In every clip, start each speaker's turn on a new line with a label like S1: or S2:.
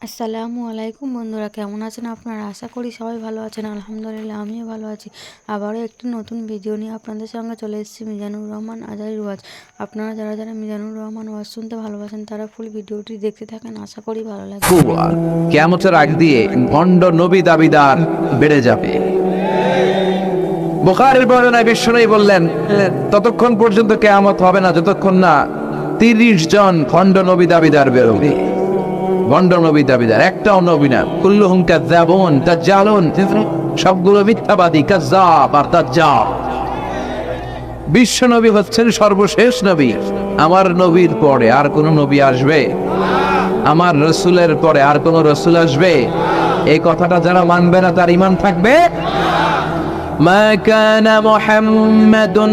S1: আসসালামু আলাইকুম বন্ধুরা, কেমন আছেন আপনারা? আশা করি সবাই ভালো আছেন। আলহামদুলিল্লাহ আমিও ভালো আছি। আবারও একটি নতুন ভিডিও নিয়ে আপনাদের সঙ্গে চলে এসেছি মিজানুর রহমান আজারির ওয়াজ। আপনারা যারা যারা মিজানুর রহমান ওয়াজ শুনতে ভালোবাসেন তারা ফুল ভিডিওটি দেখতে থাকেন, আশা করি ভালো লাগবে।
S2: কিয়ামতের আগ দিয়ে ভণ্ড নবী দাবিদার বেড়ে যাবে। বুখারীর বর্ণনায় বিশ্বনবী বললেন, ততক্ষণ পর্যন্ত কিয়ামত হবে না যতক্ষণ না ৩০ জন ভণ্ড নবী দাবিদার বেরোবে। ভণ্ড নবী দাবিদার একটাও নবী না, কুল্লুহুম কাযযাবুন দাজ্জালুন, সবগুলো মিথ্যাবাদী, কাযযাব আর দাজ্জাল। বিশ্ব নবী হচ্ছেন সর্বশেষ নবী। আমার নবীর পরে আর কোন নবী আসবে? আমার রসুলের পরে আর কোন রসুল আসবে? এই কথাটা যারা মানবে না তার ঈমান থাকবে। মা কানা মুহাম্মাদুন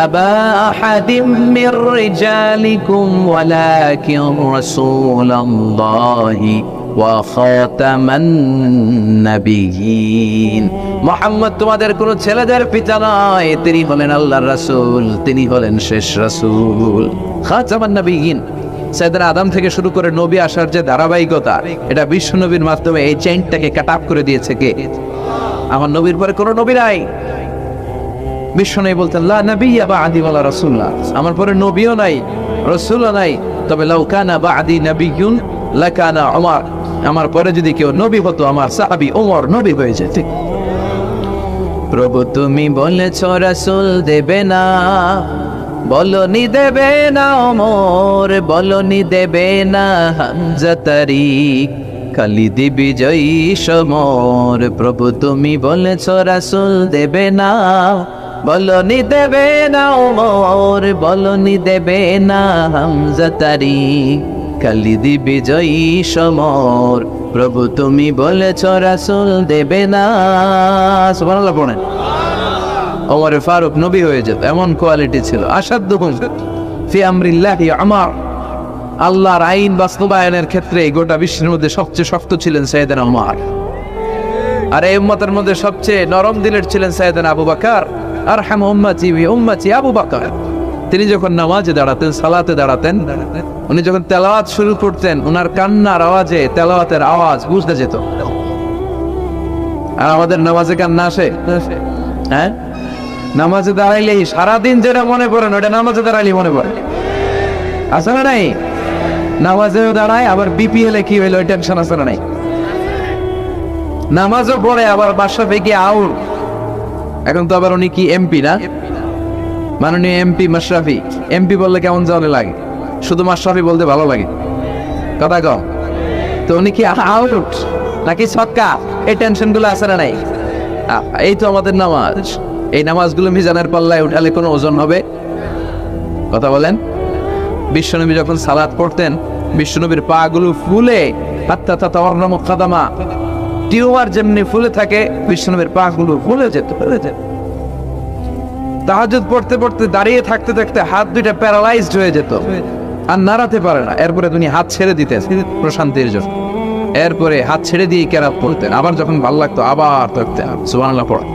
S2: আবা আহাদিম মির রিজালিকুম ওয়ালাকিন রাসূলুল্লাহি ওয়া খাতামান নাবিয়্যিন। মুহাম্মদ তোমাদের কোন ছেলেদের পিতা নয়, তিনি হলেন আল্লাহর রাসূল, তিনি হলেন শেষ রাসূল। খাতামান নাবিয়্যিন, সাইয়েদনা আদম থেকে শুরু করে নবী আসার যে ধারাবাহিকতা, এটা বিশ্ব নবীর মাধ্যমে এই চেইনটাকে কাট আপ করে দিয়েছে কে? আমার নবীর পরে কোনো নবী নাই। বিশ্ব নবী বলতেন, লা নাবিয়্যা বা'দি ওয়ালা রাসূলুল্লাহ, আমার পরে নবীও নাই, রাসূলও নাই, তবে লাউ কানা বা'দি নাবিয়্যুন লাকানা উমর, আমার পরে যদি কেউ নবী হতো আমার সাহাবী ওমর নবী হয়ে যেত। প্রভু তুমি বলেছ রাসূল দেবে না, বলনি দেবে না ওমর, বলনি দেবে না হামজা তারিক, খালিদ বিজয়ী সমর। প্রভু তুমি বলেছ রাসূল দেবে না, বলনি দেবে না ওমর, বলনি দেবে না হামজা তারিক, খালিদ বিজয়ী সমর। প্রভু তুমি বলেছ রাসূল দেবে না। সুবহানাল্লাহ পড়েন। ওমর ফারুক নবী হয়ে যেত, এমন কোয়ালিটি ছিল। আসাদুহুম ফি আমরিল্লাহি উমর, আল্লাহর আইন বাস্তবায়নের ক্ষেত্রে গোটা বিশ্বের মধ্যে সবচেয়ে শক্ত ছিলেন সাইয়েদনা উমর। আর এই উম্মতের মধ্যে সবচেয়ে নরম দিলের ছিলেন সাইয়েদনা আবু বকর। আরহাম উম্মতি বি উম্মতি আবু বকর। তিনি যখন নামাজে দাঁড়াতেন, সালাতে দাঁড়াতেন, উনি যখন তেলাওয়াত শুরু করতেন, ওনার কান্নার আওয়াজে তেলাওয়াতের আওয়াজ বুঝতে যেত। আর আমাদের নামাজে কান্না আসে? হ্যাঁ, নামাজে দাঁড়াইলেই সারাদিন যেটা মনে পড়ে না ওটা নামাজে দাঁড়াইলেই মনে পড়ে। আছে না নাই? নামাজেও দাঁড়ায়, আবার বিপিএল এ কি হইলো ওই টেনশন আছে না নাই? নামাজও পড়ে, আবার বাসা থেকে আউট। এখন তো আবার উনি কি এমপি না, মাননীয় এমপি মাশরাফি। এমপি বললে কেমন জানে লাগে? শুধু মাশরাফি বলতে ভালো লাগে, কথা কম। তো উনি কি আউট নাকি ছক্কা? এই টেনশন গুলো আছে না নাই? এই তো আমাদের নামাজ। এই নামাজগুলো মিজানের পাল্লায় উঠালে কোনো ওজন হবে? কথা বলেন। বিশ্বনবী যখন সালাত পড়তেন, বিশ্বনবীর পা গুলো ফুলে, হাত্তা তাতাওয়াররামু কাদামা, টিউমার যেমনি ফুলে থাকে, বিশ্বনবীর পা গুলো ফুলে যেত। তাহাজ্জুদ পড়তে পড়তে দাঁড়িয়ে থাকতে থাকতে হাত দুইটা প্যারালাইজড হয়ে যেত, আর নাড়াতে পারে না। এরপরে তিনি হাত ছেড়ে দিতেন প্রশান্তির জন্য। এরপরে হাত ছেড়ে দিয়ে কেরাত পড়তেন, আবার যখন ভালো লাগতো আবার থাকতেন। সুবহানাল্লাহ পড়া।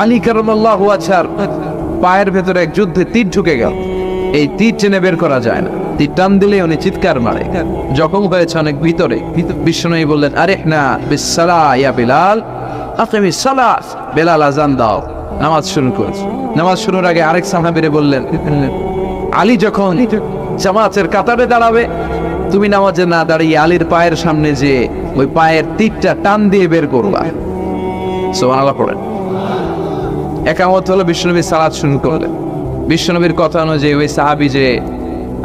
S2: আলী কারামাল্লাহু ওয়াজহার পায়ের ভেতরে এক যুদ্ধে তীর ঢুকে গেল। এই তীর টেনে বের করা যায় না, তীর টান দিলে উনি চিৎকার মারে, জখম হয়েছে অনেক ভিতরে। বিশ্বনবী বললেন, আরিহনা বিসসালাহ ইয়া বিলাল, আকিমিস সালাত, বেলাল আযান দাও, নামাজ শুরু কর। নামাজ শুরুর আগে আরেক সাহাবীরে বললেন, আলী যখন জামাতের কাতারে দাঁড়াবে, তুমি নামাজে না দাঁড়িয়ে আলীর পায়ের সামনে যে ওই পায়ের তীরটা টান দিয়ে বের করবা। সুবহানাল্লাহ পড়েন। একামত হলো, বিশ্বনবী সালাত শুরু করলেন। বিশ্বনবীর কথা অনুযায়ী ওই সাহাবী যে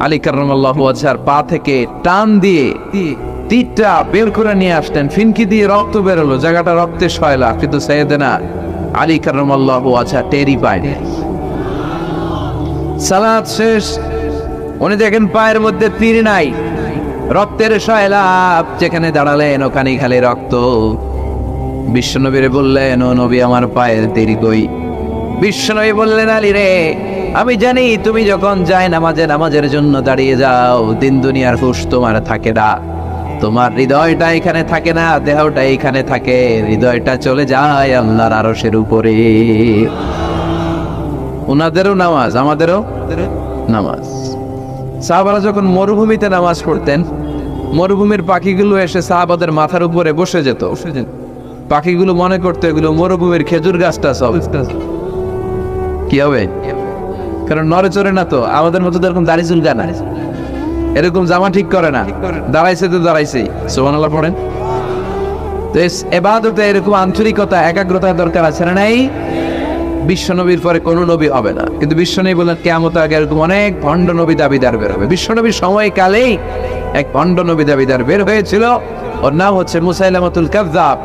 S2: আলী কারামাল্লাহু ওয়াজহার পা থেকে টান দিয়ে তীরটা বের করে নিয়ে আসতেন, ফিনকি দিয়ে রক্ত বেরোলো, জায়গাটা রক্তে সয়লা, কিন্তু সাইয়েদনা আলী কারামাল্লাহু ওয়াজহা টেরি পায়নি। সালাত শেষ, উনি দেখেন পায়ের মধ্যে তীর নাই, রক্তের সয়লাব, যেখানে দাঁড়ালেন ওখানে খালি রক্ত। বিশ্বনবীরে বললেন, ও নবী আমার পায়ের তীর কই? বিশ্বনবী বললেন, আলী রে, আমি জানি তুমি যখন যায় নামাজের জন্য দাঁড়িয়ে যাও, দিন দুনিয়ার হুঁশ তোমার থাকে না, তোমার হৃদয়টা এখানে থাকে না, দেহটা এখানে থাকে, হৃদয়টা চলে যায় আল্লাহর আরশের উপরে। ওনাদেরও নামাজ, আমাদেরও নামাজ। সাহাবারা যখন মরুভূমিতে নামাজ পড়তেন, মরুভূমির পাখিগুলো এসে সাহাবাদের মাথার উপরে বসে যেত। পাখিগুলো মনে করতো এগুলো মরুভূমির খেজুর গাছটা সব। কি হবে? কারণ নড়ে চড়ে না তো, আমাদের মতো তো এরকম দাড়ি চুলকা না, এরকম জামা ঠিক করে না, দাঁড়াইছে তো দাঁড়াইছে। সুবহানাল্লাহ পড়েন। তো এবাদতে এরকম আন্তরিকতা, একাগ্রতার দরকার আছে না নাই? বিশ্বনবীর পরে কোনো নবী হবে না, কিন্তু বিশ্বনবী বললেন কিয়ামত আগে এরকম অনেক ভণ্ড নবী দাবিদার বের হবে। বিশ্বনবীর সময়কালেই এক ভণ্ড নবী দাবিদার বের হয়েছিল, ওর নাম হচ্ছে মুসাইলামাতুল কাযযাব।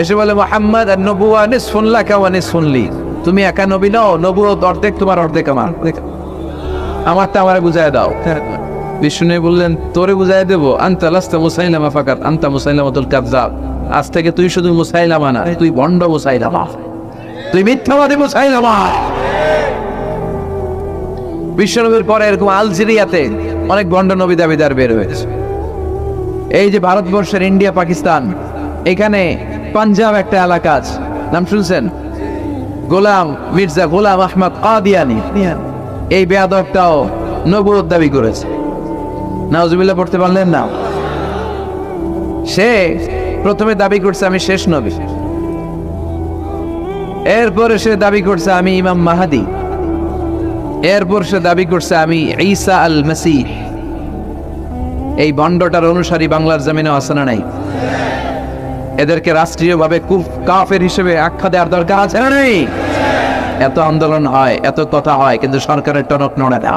S2: এসে বলে, মুহাম্মদ আন-নবুওয়া নিসফুন লাকা ওয়া নিসফুন লি, তুমি একা নবী নও, নবুয়ত অর্ধেক তোমার অর্ধেক আমার, আমারটা আমারে বুঝায় দাও। বিষ্ণু বললেন, তোরে বুঝাই দেবো, আনতা লাস্তা মুসাইলামা ফাকাত, আনতা মুসাইলামাতুল কাযযাব। আজ থেকে তুই শুধু মুসাইলামা না, তুই ভণ্ড মুসাইলামা, তুই মিথ্যাবাদী মুসাইলামা। বিশ্বনবীর পরে এরকম আলজেরিয়াতে অনেক ভণ্ড নবী দাবিদার বের হয়েছে। এই যে ভারতবর্ষের ইন্ডিয়া পাকিস্তান, এখানে পাঞ্জাব একটা এলাকা আছে, নাম শুনছেন? গোলাম মির্জা গোলাম আহমদ কাদিয়ানি, এই বেয়াদবটাও নবুয়ত দাবি করেছে। নাউজুবিল্লাহ পড়তে পারলেন না? সে প্রথমে দাবি করছে আমি শেষ নবী, এরপরে সে দাবি করছে আমি ইমাম মাহাদি, এরপর সে দাবি করছে আমি ঈসা আল মাসীহ। এই ভণ্ডটার অনুসারী বাংলার জমিনে আছে না নাই? এদেরকে রাষ্ট্রীয়ভাবে কাফের হিসেবে আখ্যা দেওয়ার দরকার আছে না নাই? এত আন্দোলন হয়, এত কথা হয়, কিন্তু সরকারের টনক নড়ে না।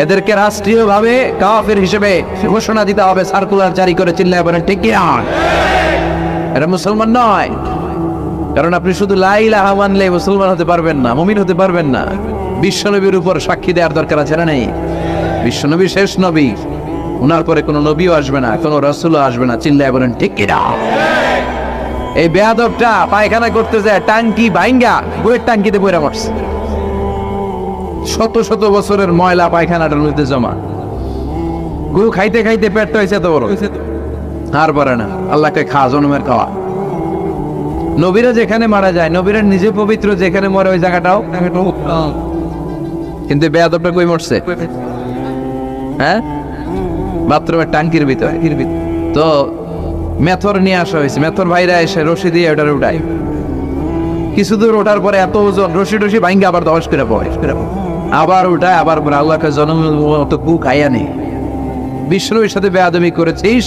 S2: এদেরকে রাষ্ট্রীয়ভাবে কাফের হিসেবে ঘোষণা দিতে হবে, সার্কুলার জারি করে চিল্লায় বলেন ঠিক কি না? এরা মুসলমান নয়। কারণ আপনি শুধু লা ইলাহা মানলে মুসলমান হতে পারবেন না, মুমিন হতে পারবেন না। বিশ্বনবীর উপর সাক্ষী দেওয়ার দরকার আছে না নেই? বিশ্বনবী শেষ নবী, ওনার পরে কোনো নবীও আসবে না, কোনো রাসূলও আসবে না, চিল্লায় বলেন ঠিক কি না? এই বেয়াদবটা পায়খানা করতে যায় টাঙ্কি ভাঙ্গা বইয়ের টাঙ্কিতে বইরা মরছে। শত শত বছরের ময়লা পায়খানাটার মধ্যে জমা, গরু খাইতে খাইতে পেটটা হয়েছে এত বড়, আর পারে না। আল্লাহকে খা, জনমের খাওয়া। নবীরা যেখানে মারা যায়, নবীরা নিজে পবিত্র, যেখানে মরে ওই জায়গাটাও, কিন্তু বেয়াদবটা কই মরছে? হ্যাঁ, বাথরুমের টাঙ্কির ভিতরে। তো মেথর নিয়ে আসা হয়েছে, মেথর ভাইরা এসে রশি দিয়ে ওটার উঠায়। কিছু দূর ওঠার পরে এত ওজন, রশি টসি ভাঙ্গে আবার দশ করে পড়ে, আবার উঠায়, আবার পরে আল্লাহকে জনমের মতো কু খাইয়া নেই। বিষ্ণুর সাথে বেয়াদবি করেছিস,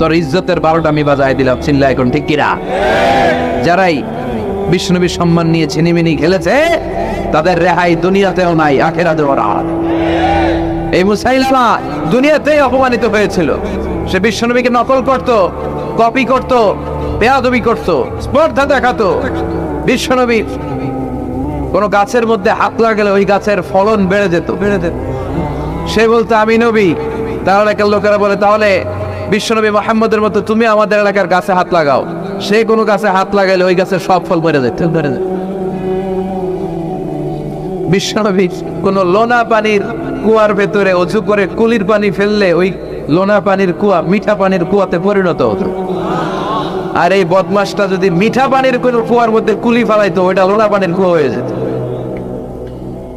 S2: তোর ইজ্জতের 12টা আমি বাজায় দিলাম, চিল্লা এখন ঠিক কিনা? যারাই বিষ্ণুবীর সম্মান নিয়ে ছিনিমিনি খেলেছে, তাদের রেহাই দুনিয়াতেও নাই, আখিরাতেও না। এই মুসাইলামা দুনিয়াতেই অপমানিত হয়েছিল। সে বিশ্বনবীকে নকল করত, কপি করত, বেয়াদবি করত, স্পর্ধা দেখাতো। বিশ্বনবী কোন গাছের মধ্যে হাত লাগালে ওই গাছের ফলন বেড়ে যেত। সে বলতো আমি নবী, তার এলাকার লোকেরা বলে তাহলে বিশ্বনবী মুহাম্মদের মতো তুমি আমাদের এলাকার গাছে হাত লাগাও। সে কোনো গাছে হাত লাগাইলে ওই গাছের সব ফল মরে যেত। বিশ্বনবী কোন লোনা পানির কুয়ার ভেতরে অজু করে কুলির পানি ফেললে ওই লোনা পানির কুয়া মিঠা পানির কুয়াতে পরিণত হতো। আর এই বদমাসটা যদি মিঠা পানির কোন কুয়ার মধ্যে কুলি ফেলাইতো, ওইটা লোনা পানির কুয়া হয়ে যেত।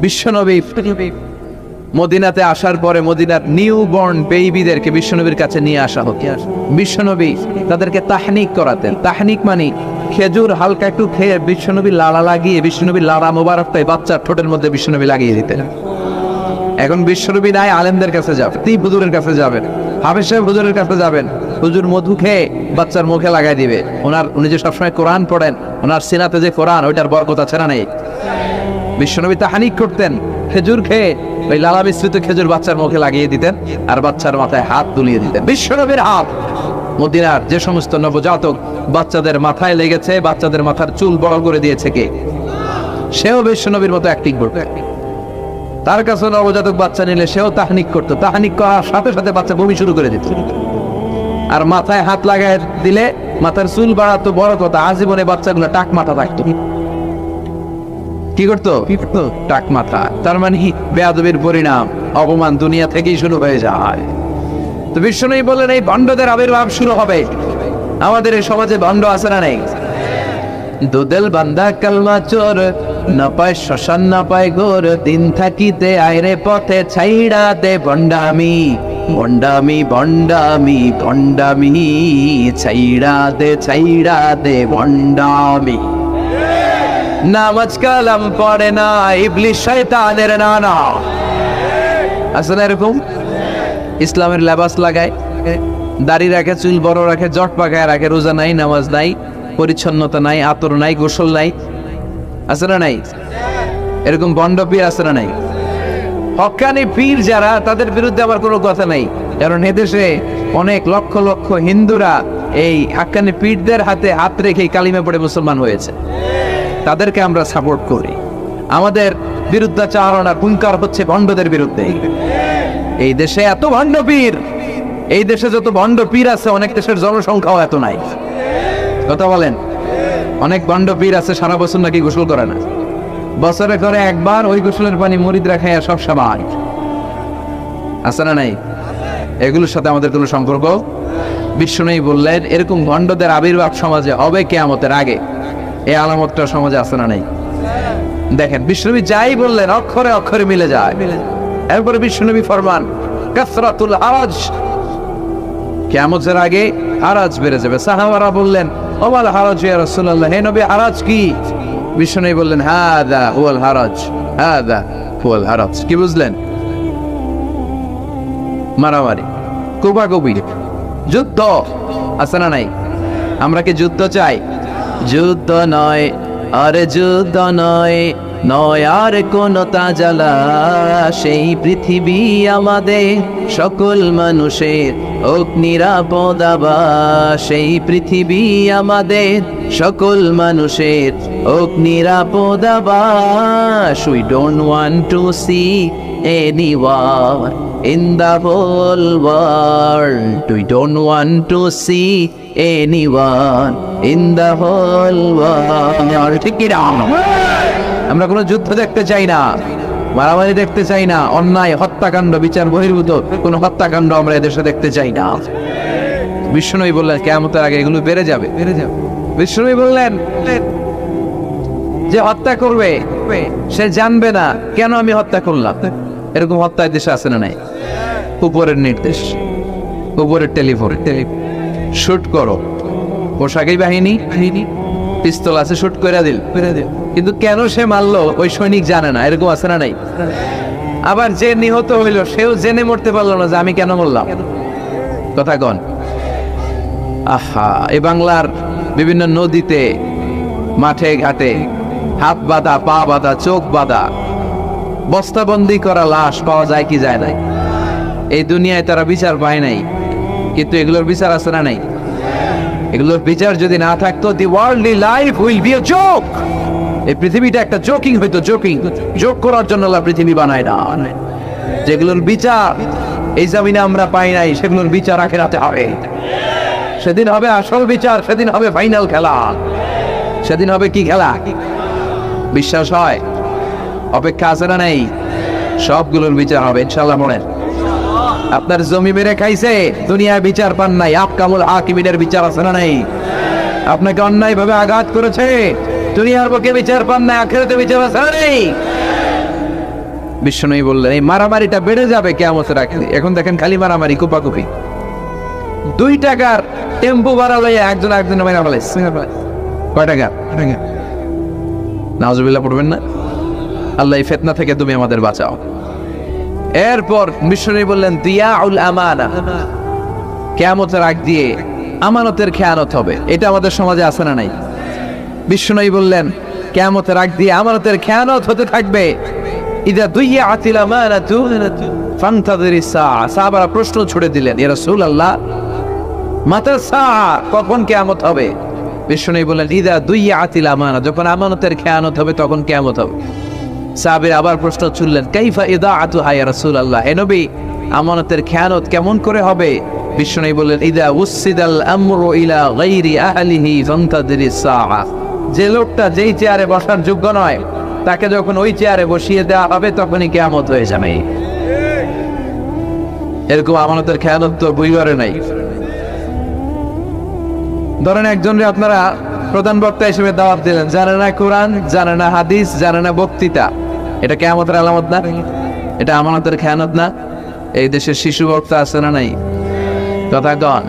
S2: বিশ্বনবী মদিনাতে আসার পরে মদিনার নিউ বর্ন বেবিদেরকে বিশ্বনবীর কাছে নিয়ে আসা হতো। বিশ্বনবী তাদেরকে তাহনিক করাতেন। তাহনিক মানে খেজুর হালকা একটু খেয়ে বিশ্বনবী লাড়া লাগিয়ে, বিশ্বনবী লাড়া মোবারকটাই বাচ্চার ঠোঁটের মধ্যে বিশ্বনবী লাগিয়ে দিতেন। এখন বিশ্বনবী নাই, আলেমদের কাছে যাবেন, তীব হুজুরের কাছে যাবেন, হাফেজ সাহেব হুজুরের কাছে যাবেন, হুজুর মধু খেয়ে বাচ্চার মুখে লাগাই দিবে। উনি যে সবসময় কোরআন পড়েন, ওনার সিনাতে যে কোরআন, ওইটার বরকত আছে না নেই? বিশ্বনবী তাহনিক করতেন, খেজুর খেয়ে ওই লালা মিশ্রিত খেজুর বাচ্চার মুখে লাগিয়ে দিতেন, আর বাচ্চার মাথায় হাত তুলিয়ে দিতেন। বিশ্বনবীর হাত মদিনার যে সমস্ত নবজাতক বাচ্চাদের মাথায় লেগেছে, বাচ্চাদের মাথার চুল বড় করে দিয়েছে কে? সেও বিশ্বনবীর মতো অ্যাক্টিং করতো। তার কাছে নবজাতক বাচ্চা নিলে সেও তাহনিক করতো। তাহনিক করার সাথে সাথে বাচ্চা বমি শুরু করে দিত। আর মাথায় হাত লাগায় দিলে মাথার চুল বাড়াতো, বড় কথা আজীবনে বাচ্চাগুলো টাক মাথা থাকতো। কি করতো? টাক মাথা। তার মানে বেয়াদবির পরিণাম, অপমান দুনিয়া থেকেই শুরু হয়ে যায়। তো বিশ্বনবী বললেন এই ভণ্ডদের আবির্ভাব শুরু হবে। আমাদের এই সমাজে ভণ্ড আছে না নেই? দুদেল বান্দা কালমা চোর, না পায় শ্মশান না পায় গোর, দিন থাকিতে আইরে পথে ছাইড়া দে ভণ্ডামি। ভণ্ডামি ভণ্ডামি ভণ্ডামি, ছাইড়া দে ভণ্ডামি। নামাজ কালাম পড়ে না, ইবলিস শয়তানের নানা। আসলে এরকম ইসলামের লেবাস লাগায়, দাড়ি রাখে, চুল বড় রাখে, জট পাকায় রাখে, রোজা নাই, নামাজ নাই, পরিচ্ছন্নতা নাই, আতর নাই, গোসল নাই। আছে না নাই? এরকম ভণ্ড পীর আছে না নাই? হক্কানি পীর যারা, তাদের বিরুদ্ধে আমার কোনো কথা নাই, কারণ এদেশে অনেক লক্ষ লক্ষ হিন্দুরা এই হক্কানি পীরদের হাতে হাত রেখে কালিমা পড়ে মুসলমান হয়েছে। তাদেরকে আমরা সাপোর্ট করি। আমাদের বিরুদ্ধাচারণার হুঙ্কার হচ্ছে ভণ্ডদের বিরুদ্ধে। এই দেশে এত ভণ্ড পীর, এই দেশে যত ভণ্ড পীর আছে, অনেক দেশের জনসংখ্যাও এত নাই। কথা বলেন, অনেক ভণ্ড পীর আছে সারা বছর নাকি গোসল করে না, বছরে করে একবার, ওই গোসলের পানি মুরিদরা খায় সব সময়। আছে না নাই? এগুলোর সাথে আমাদের কোনো সম্পর্ক। বিশ্বনবী বললেন এরকম ভণ্ডদের আবির্ভাব সমাজে হবে কিয়ামতের আগে। এই আলামতটা সমাজে আছে না নাই? দেখেন বিশ্বনবী যাই বললেন অক্ষরে অক্ষরে মিলে যায়। এরপরে বিশ্বনবী ফরমান কাসরাতুল হারাজ, কিয়ামতের আগে হারাজ বেড়ে যাবে। সাহাবারা বললেন ওমাল হারাজ ইয়া রাসূলুল্লাহ, হে নবী হারাজ কি? বিশ্বনবী বললেন হাদা হুয়াল হারাজ, হাদা হুয়াল হারাজ। কি বুঝলেন? মারামারি, কোপাকুপি, যুদ্ধ। আছে না নাই? আমরা কি যুদ্ধ চাই? যুদ্ধ নয়, আরে যুদ্ধ নয়, নয় আর কোন তাজালা। সেই পৃথিবী আমাদের সকল মানুষের হোক নিরাপদ আবাস। সেই পৃথিবী আমাদের সকল মানুষের হোক নিরাপদ আবাস। We don't want to see any war in the whole world. We don't want to see anyone in the whole world. ঠিক কি না? আমরা কোনো যুদ্ধ দেখতে চাই না, মারামারি দেখতে চাই না, অন্যায় হত্যাকাণ্ড, বিচার বহির্ভূত কোনো হত্যাকাণ্ড আমরা এদেশে দেখতে চাই না। বিশ্বনবী বললেন কিয়ামতের আগে এগুলো বেড়ে যাবে। বিশ্বনবী বললেন যে হত্যা করবে সে জানবে না কেন আমি হত্যা করলাম। এরকম হত্যা দেশে আছে না নাই? উপরের নির্দেশ, উপরের টেলিফোন, শুট করো, পোশাকি বাহিনী, পিস্তল আছে, শুট করে দিল। কিন্তু কেন সে মারলো ওই সৈনিক জানে না। এরকম আছে না নাই? আবার যে নিহত হইল সেও জেনে মরতে পারলো না যে আমি কেন মরলাম। কথা কন। আহা, এই বাংলার বিভিন্ন নদীতে, মাঠে ঘাটে হাত বাঁধা, পা বাঁধা, চোখ বাঁধা, বস্তাবন্দি করা লাশ পাওয়া যায় কি যায় নাই? এই দুনিয়ায় তারা বিচার পায় নাই, কিন্তু এগুলোর বিচার আছে না নাই? এগুলোর বিচার যদি না থাকতো, the worldly life will be a joke. এই পৃথিবীটা একটা জোকিং হইতো, জোকিং। জোক করার জন্য আল্লাহ পৃথিবী বানায় না। যেগুলোর বিচার এই জমিনে আমরা পাই নাই, সেগুলোর বিচার আখিরাতে হবে। সেদিন হবে আসল বিচার, সেদিন হবে ফাইনাল খেলা। সেদিন হবে কি খেলা? বিশ্বাস হয়? অপেক্ষা আছে না নেই? সবগুলোর বিচার হবে ইনশাআল্লাহ। বলেন, আপনার জমি মেরে খাইছে, দুনিয়ায় বিচার পান নাই, আহকামুল হাকিমিনের বিচার আছে না নাই? আপনাকে অন্যায় ভাবে আঘাত করেছে, দুনিয়ার বুকে বিচার পান নাই, আখিরাতে বিচার আছে না নাই? বিশ্বনবী বললেন এই মারামারিটা বেড়ে যাবে কিয়ামতের আগে। এখন দেখেন খালি মারামারি, কুপাকুপি। 2 টাকার টেম্পো ভাড়া লইয়া একজন আরেকজনের মাইরা ফেলাইছে। কয় টাকা? নাউজুবিল্লাহ পড়বেন না? আল্লাহ এই ফিতনা থেকে তুমি আমাদের বাঁচাও। এরপর বিশ্বনবী বললেন দিয়াউল আমানা, কিয়ামতের আগ দিয়ে আমানতের খেয়ানত হবে। এটা আমাদের সমাজে আছে না নাই? বিশ্বনবী বললেন কিয়ামতের আগ দিয়ে আমানতের খেয়ানত হতে থাকবে। ইদা দুইয়াতিল আমানাতু ফান্তাযিরিস সাআ। সাহাবারা প্রশ্ন ছুড়ে দিলেন, ইয়া রাসূলুল্লাহ মাতা সাআ, কখন কিয়ামত হবে? বিশ্বনবী বললেন ইদা দুইয়াতিল আমানা, যখন আমানতের খেয়ানত হবে তখন কিয়ামত হবে। সাহাবীরা আবার প্রশ্ন ছুড়লেন, কাইফা ইদাআতুহা ইয়া রাসূলুল্লাহ, হে নবী আমানতের খেয়ানত কেমন করে হবে? বিশ্বনবী বললেন ইদা উসসিদাল আমরু ইলা গায়রি আহলিহি ফান্তাযিরিস সাআ। যে লোকটা যেই চেয়ারে বসার যোগ্য নয়, তাকে যখন ওই চেয়ারে বসিয়ে দেওয়া হবে তখনই কিয়ামত হয়ে যাবে। এরকম আমানতের খেয়ানত তো বুঝবারে নাই। ধরেন একজনরে আপনারা প্রধান বক্তা হিসেবে দাওয়াত দিলেন, জানে না কোরআন, জানে না হাদিস, জানে না বক্তৃতা। এটা কিয়ামতের আলামত না? এটা আমানতের খেয়ানত না? এই দেশের শিশু বক্তা আছে না নাই? কথা কন।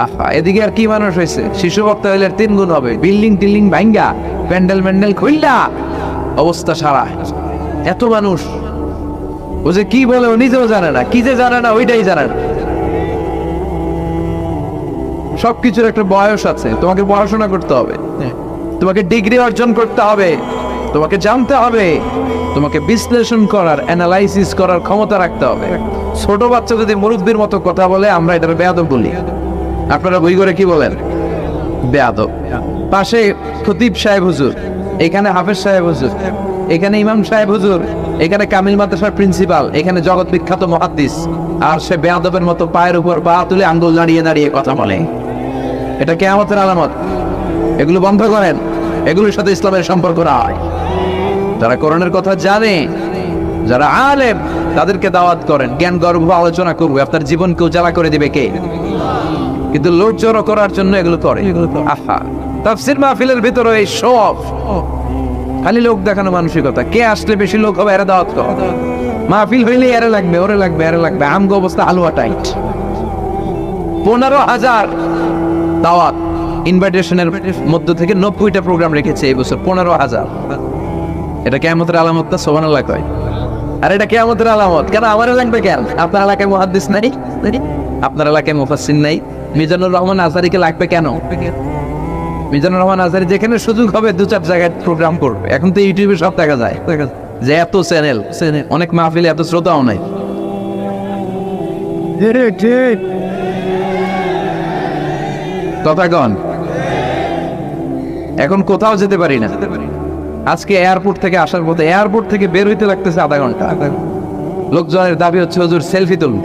S2: আহা, এদিকে আর কি মানুষ হয়েছে? শিশু বক্তা হইলে 3 গুণ হবে। বিল্ডিং টিল্ডিং ভাঙ্গা, প্যান্ডেল ম্যান্ডেল খুললা, অবস্থা সারা। এত মানুষ, ও যে কি বলে ও নিজেও জানে না, কি যে জানে না ওইটাই জানে না। সবকিছুর একটা বয়স আছে। তোমাকে পড়াশোনা করতে হবে, তোমাকে ডিগ্রি অর্জন করতে হবে, তোমাকে জানতে হবে, তোমাকে বিশ্লেষণ করার, অ্যানালাইসিস করার ক্ষমতা রাখতে হবে। ছোট বাচ্চা যদি মুরব্বির মতো কথা বলে, আমরা এটার বেয়াদব বলি। আপনারা বই করে কি বলেন? বেয়াদব। পাশে খতিব সাহেব হুজুর, এখানে হাফেজ সাহেব হুজুর, এখানে ইমাম সাহেব হুজুর, এখানে কামিল মাদ্রাসার প্রিন্সিপাল, এখানে জগৎ বিখ্যাত মুহাদ্দিস, আর সে বেয়াদবের মতো পায়ের উপর পা তুলে আঙ্গুল দাঁড়িয়ে দাঁড়িয়ে কথা বলে। এটা কিয়ামতের আলামত। এগুলো বন্ধ করেন, এগুলোর সাথে ইসলামের সম্পর্ক নাই। যারা কোরআনের কথা জানে, যারা আলেম, তাদেরকে দাওয়াত করেন, জ্ঞান গর্ভ আলোচনা করবো। আপনার জীবনকে উজালা করে দিবে কে? কিন্তু লোক জড়ো করার জন্য এগুলো করে। আহা, তাফসীর মাহফিলের ভিতরে এই সব খালি লোক দেখানো মানসিকতা। কে আসলে বেশি লোক হবে এরা দাওয়াত কর। মাহফিল হইলে এরা লাগবে, ওরে লাগবে, এরা লাগবে। আমগো অবস্থা হালুয়া টাইট। 15,000 দাওয়াত ইনভাইটেশনের মধ্য থেকে 90টা প্রোগ্রাম রেখেছে এই বছর। 15,000। এটা কিয়ামতের আলামত না? সুবহানাল্লাহ কয়। আর এটা কিয়ামতের আলামত কেন? আমারও লাগবে কেন? আপনার এলাকায় মুহাদ্দিস নাই? আপনার এলাকায় মুফাসসির নাই? মিজানুর রহমান আজহারীকে লাগবে কেন? মিজানুর রহমান আজহারী যেখানে সুযোগ হবে 2-4 জায়গায় প্রোগ্রাম করবে। এখন তো ইউটিউবে সব দেখা যায় যে এত চ্যানেল, অনেক মাহফিলে এত শ্রোতাও নাই। কথা কন। এখন কোথাও যেতে পারি না। আজকে এয়ারপোর্ট থেকে আসার পথে, এয়ারপোর্ট থেকে বের হইতে লাগতেছে আধা ঘন্টা। লোকজনের দাবি হচ্ছে হুজুর সেলফি তুলুন।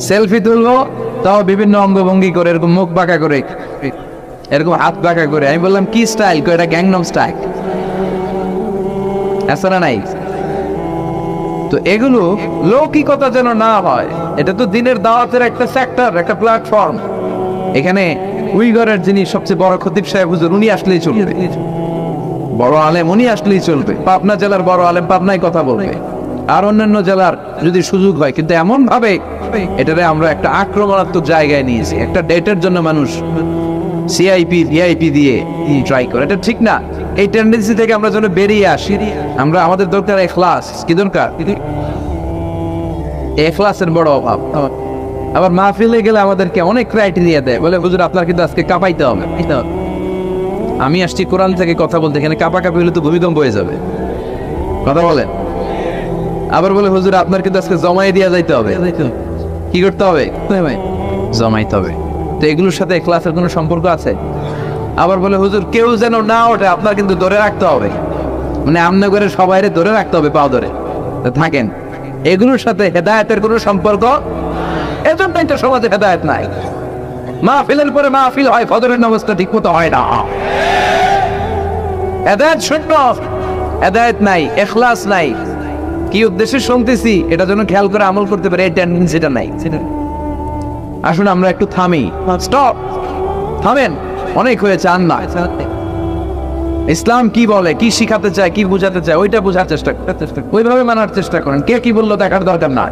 S2: সেলফি তুলবো, তাও বিভিন্ন অঙ্গভঙ্গি করে, এরকম মুখ বাঁকা করে, এরকম হাত বাঁকা করে। আমি বললাম কি স্টাইল? এটা গ্যাংনম স্টাইল। আছে না নাই? তো এগুলো লৌকিকতা যেন না হয়। এটা তো দিনের দাওয়াতের একটা সেক্টর, একটা প্ল্যাটফর্ম। এখানে উইগরের যিনি সবচেয়ে বড় খতিব সাহেব হুজুর, উনি আসলেই চলবে। বড় আলেম উনি আসলেই চলবে। পাবনা জেলার বড় আলেম পাবনায় কথা বলবে, আর অন্যান্য জেলার যদি সুযোগ হয়। কিন্তু এমন ভাবে এটারে আমরা একটা আক্রমণাত্মক জায়গায় নিয়েছি। একটা ডেটের জন্য মানুষ সিআইপি ভিআইপি দিয়ে ট্রাই করে, এটা ঠিক না। এই টেন্ডেন্সি থেকে আমরা যেন বেরিয়ে আসি। আমরা, আমাদের দরকার ইখলাস। কি দরকার? ইখলাসের বড় অভাব। আবার মাহফিলে গেলে আমাদেরকে অনেক ক্রাইটেরিয়া দেয়, বলে হুজুর আপনার কিন্তু আজকে কাঁপাইতে হবে। আমি আসছি কোরআন থেকে কথা বলতে, এখানে কাঁপাকাঁপি হলে তো ভূমিকম্প হয়ে যাবে। কথা বলেন। আবার বলে হুজুর আপনার কিন্তু আজকে জমাই দিয়া যাইতে হবে। কি করতে হবে? জমাইতে হবে। তো এগুলোর সাথে ইখলাসের কোনো সম্পর্ক আছে? আবার বলে হুজুর কেউ যেন না ওঠে, আপনার কিন্তু ধরে রাখতে হবে। মানে আমনে করে সবাইরে ধরে রাখতে হবে, পাও ধরে থাকেন। এগুলোর সাথে হেদায়েতের কোনো সম্পর্ক। এজন্যই তো সমাজে হেদায়েত নাই। মাহফিলের পরে মাহফিল হয়, ফজরের নামাজটা ঠিক মতো হয় না। হেদায়েত শূন্য, হেদায়েত নাই, ইখলাস নাই। কি উদ্দেশ্যে শুনতেছি এটা যেন খেয়াল করে আমল করতে পারে, এই টেন্ডেন্সিটা নাই। আসুন আমরা একটু থামি। স্টপ, থামেন। অনেক হয়েছে। আর না, ইসলাম কি বলে, কি শিখাতে চায়, কি বোঝাতে চায়, ওইটা বোঝার চেষ্টা করেন, ওইভাবে মানার চেষ্টা করেন। কে কি বললো দেখার দরকার নাই।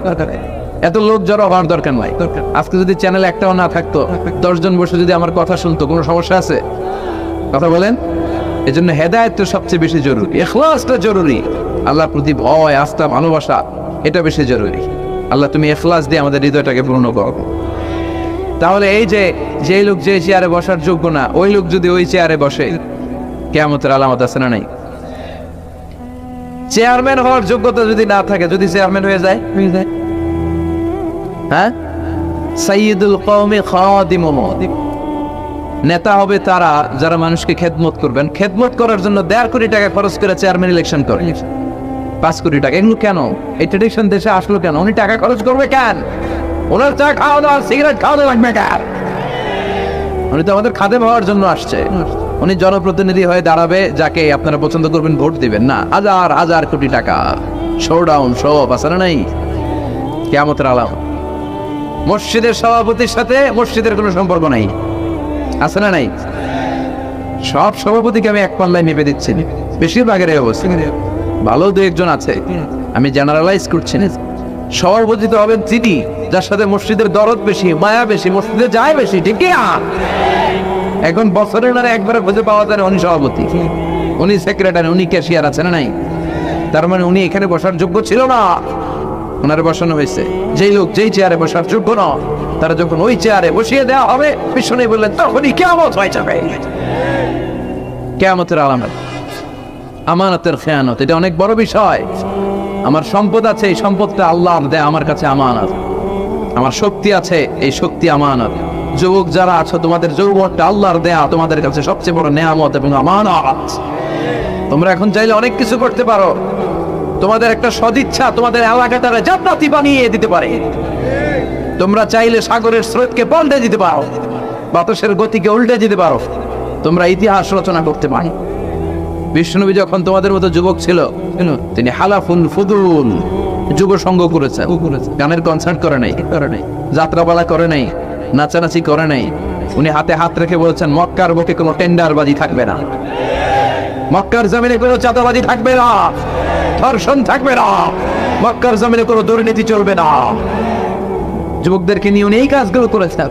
S2: এত লোক জড়ো হওয়ার দরকার নাই। আজকে যদি চ্যানেল একটাও না থাকতো, 10 জন বসে যদি আমার কথা শুনতো, কোনো সমস্যা আছে? কথা বলেন। এজন্য হেদায়েতটা সবচেয়ে বেশি জরুরি, ইখলাসটা জরুরি। আল্লাহর প্রতি ভয়, আস্থা, ভালোবাসা, এটা বেশি জরুরি। আল্লাহ তুমি ইখলাস দিয়ে আমাদের হৃদয়টাকে পূর্ণ করো। তাহলে এই যে লোক যে চেয়ারে বসার যোগ্য না, ওই লোক যদি ওই চেয়ারে বসে, কিয়ামতের আলামত আছে না নাই? চেয়ারম্যান হওয়ার যোগ্যতা যদি না থাকে, যদি চেয়ারম্যান হয়ে যায়, হ্যাঁ, সাইয়্যিদুল কওমি খাদিমুহুম, নেতা হবে তারা যারা মানুষকে খেদমত করবেন। খেদমত করার জন্য 1.5 কোটি টাকা খরচ করে চেয়ারম্যান ইলেকশন করে। 5 কোটি টাকা। এগুলো কেন? এই ট্রেডিশন দেশে আসলো কেন? উনি টাকা খরচ করবে কেন? ওনার চা খাওয়ানো আর সিগারেট খাওয়ানো লাগবে কেন? উনি তো আমাদের খাদেম হওয়ার জন্য আসছে। উনি জনপ্রতিনিধি হয়ে দাঁড়াবে, যাকে আপনারা পছন্দ করবেন ভোট দিবেন না। হাজার হাজার কোটি টাকা, শোডাউন, সব আছে না নাই? কিয়ামতের আলামত। মসজিদের সভাপতির সাথে মসজিদের কোনো সম্পর্ক নাই, আছে না নাই? সব সভাপতিকে আমি এক পাল্লায় মেপে দিচ্ছি, বেশিরভাগের এই অবস্থা। ভালো 2-1 জন আছে, আমি জেনারেলাইজ করছি না। সভাপতি হবেন তিনি যার সাথে মসজিদের দরদ বেশি, মায়া বেশি, মসজিদে যায় বেশি, ঠিক না? এখন বছরের না একবারে খুঁজে পাওয়া যায় উনি সভাপতি, উনি সেক্রেটারি, উনি ক্যাশিয়ার, আছে না নাই? তার মানে উনি এখানে বসার যোগ্য ছিল না, ওনারে বসানো হয়েছে। যেই লোক যেই চেয়ারে বসার যোগ্য না, তারা যখন ওই চেয়ারে বসিয়ে দেওয়া হবে, বিষ্ণু বললেন তখনই কিয়ামত হয়ে যাবে। কিয়ামতের আলামত আমানতের খেয়ানত, এটা অনেক বড় বিষয়। আমার সম্পদ আছে, এই সম্পদটা আল্লাহর দেয়া আমার কাছে আমানত। আমার শক্তি আছে, এই শক্তি আমানত। যুবক যারা আছো, তোমাদের যৌবনটা আল্লাহর দেয়া তোমাদের কাছে সবচেয়ে বড় নেয়ামত এবং আমানত। তোমরা এখন চাইলে অনেক কিছু করতে পারো। তোমাদের একটা সদিচ্ছা তোমাদের এলাকাটারে জান্নাতি বানিয়ে দিতে পারে। তোমরা চাইলে সাগরের স্রোতকে পাল্টে দিতে পারো, বাতাসের গতিকে উল্টে দিতে পারো। তোমরা ইতিহাস রচনা করতে পারো। বিষ্ণুনবী যখন তোমাদের মতো যুবক ছিল, তিনি হালাফুল ফুদুল যুব সঙ্গ করেছে, গানের কনসার্ট করে নাই, যাত্রাপালা করে নাই, নাচানাচি করে নাই। উনি হাতে হাত রেখে বলেছেন মক্কার বুকে কোনো টেন্ডারবাজি থাকবে না, মক্কার জমিনে কোনো চাঁদাবাজি থাকবে না, ধর্ষণ থাকবে না, মক্কার জমিনে কোনো দুর্নীতি চলবে না। যুবকদেরকে নিয়ে উনি এই কাজগুলো করেছে।